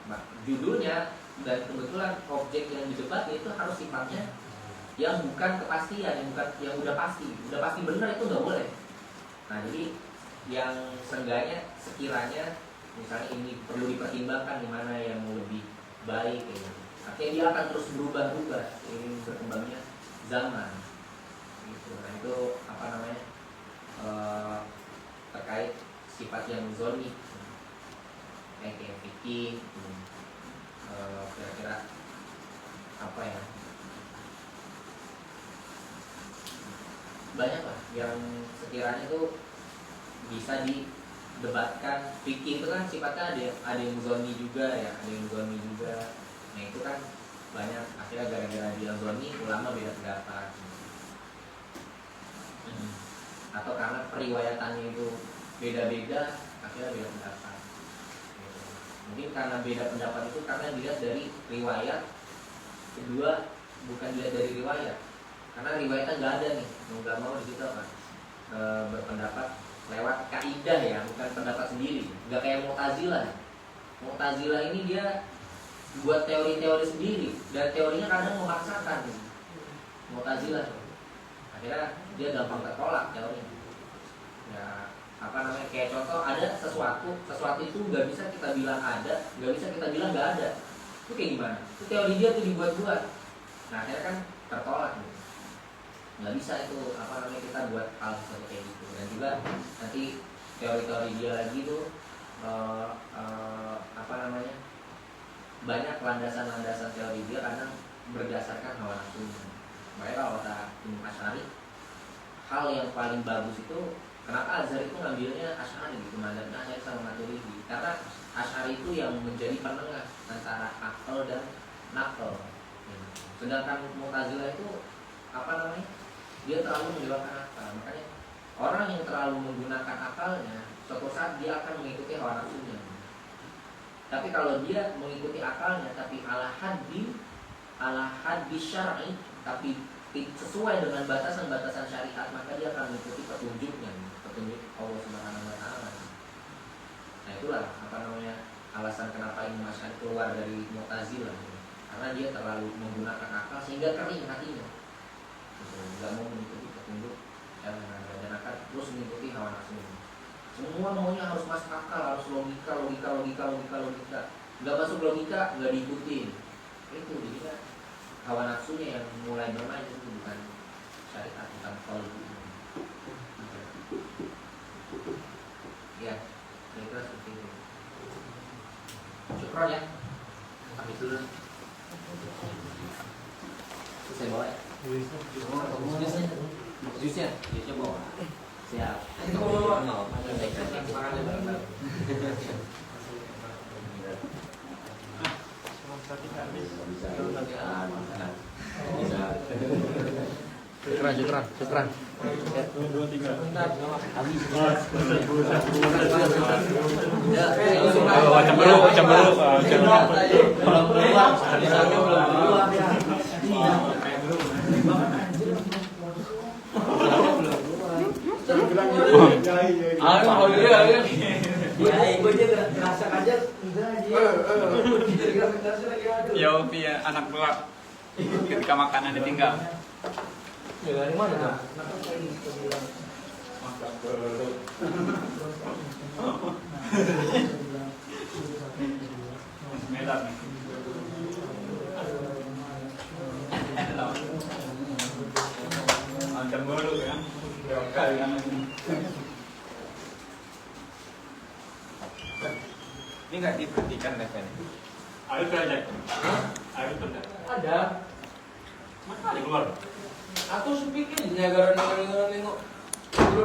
judulnya dan kebetulan objek yang didebat itu harus sifatnya yang bukan kepastian, yang udah pasti benar itu nggak boleh. Nah, jadi yang seenggaknya sekiranya misalnya ini perlu dipertimbangkan di mana yang lebih baik, ya. Artinya dia akan terus berubah-ubah ini berkembangnya zaman. Gitu. Nah, itu apa namanya terkait sifat yang zoni, kayak fikih, kira-kira apa ya? Banyak lah yang sekiranya tuh bisa didebatkan. Fikih itu kan sifatnya ada yang zoni juga ya, ada yang zoni juga. Nah itu kan banyak, akhirnya gara-gara dia zoni ulama beda pendapat. Atau karena periwayatannya itu beda-beda, akhirnya beda pendapat. Mungkin karena beda pendapat itu karena dilihat dari riwayat. Kedua, bukan dilihat dari riwayat, karena riwayatnya nggak ada nih, nggak mau di situ apa berpendapat lewat kaidah ya, bukan pendapat sendiri. Nggak kayak Mu'tazilah. Mu'tazilah ini dia buat teori-teori sendiri dan teorinya kadang memaksakan. Mu'tazilah akhirnya dia gampang tertolak teorinya. Ya apa namanya, kayak contoh ada sesuatu itu nggak bisa kita bilang ada, nggak bisa kita bilang nggak ada. Itu kayak gimana? Itu teori dia tuh dibuat-buat. Nah akhirnya kan tertolak gitu. Nggak bisa itu apa namanya kita buat hal seperti kayak gitu. Dan juga nanti teori-teori dia lagi tuh apa namanya, banyak landasan-landasan teori dia karena berdasarkan hawa nafsu. Makanya kalau kata Imam Asy'ari, hal yang paling bagus itu kenapa Azhar itu ngambilnya Asy'ari gitu, mazhabnya Asy'ari sama Maturidi, karena Asy'ari itu yang menjadi penengah antara akal dan nakal. Sedangkan Mu'tazilah itu apa namanya, dia terlalu mendewakan akal. Makanya orang yang terlalu menggunakan akalnya, suatu saat dia akan mengikuti hawa nafsunya. Tapi kalau dia mengikuti akalnya tapi ala haddi syar'i, tapi sesuai dengan batasan-batasan syariat, maka dia akan mengikuti petunjuk Allah Subhanahu wa taala. Nah, itulah apa namanya alasan kenapa Imam Asy'ari keluar dari Mu'tazilah. Karena dia terlalu menggunakan akal sehingga kering hatinya. Enggak mau mengikuti petunjuk dan akan terus mengikuti hawa nafsunya. Semua maunya harus masuk akal, harus logika. Nggak masuk logika, nggak diikuti. Itu jadi hawa nafsunya yang mulai bermain, itu bukan syariat, bukan qaul. Ya, kira-kira seperti itu. Syukron ya. Kami dulu. Saya bawa ya. Jusnya bawa. Siap. Syukran. 2, 3. Cemburu. Belum keluar, misalnya belum keluar ya. Ya anak gelap ketika makanan ditinggal. Ya dari mana tuh? Medan. Cemburu ya. Kali kan. Ini nggak diperhatikan level. Ayo project. Ayo project. Ada. Mana ada keluar? Aku sepikir negara-negara nengok.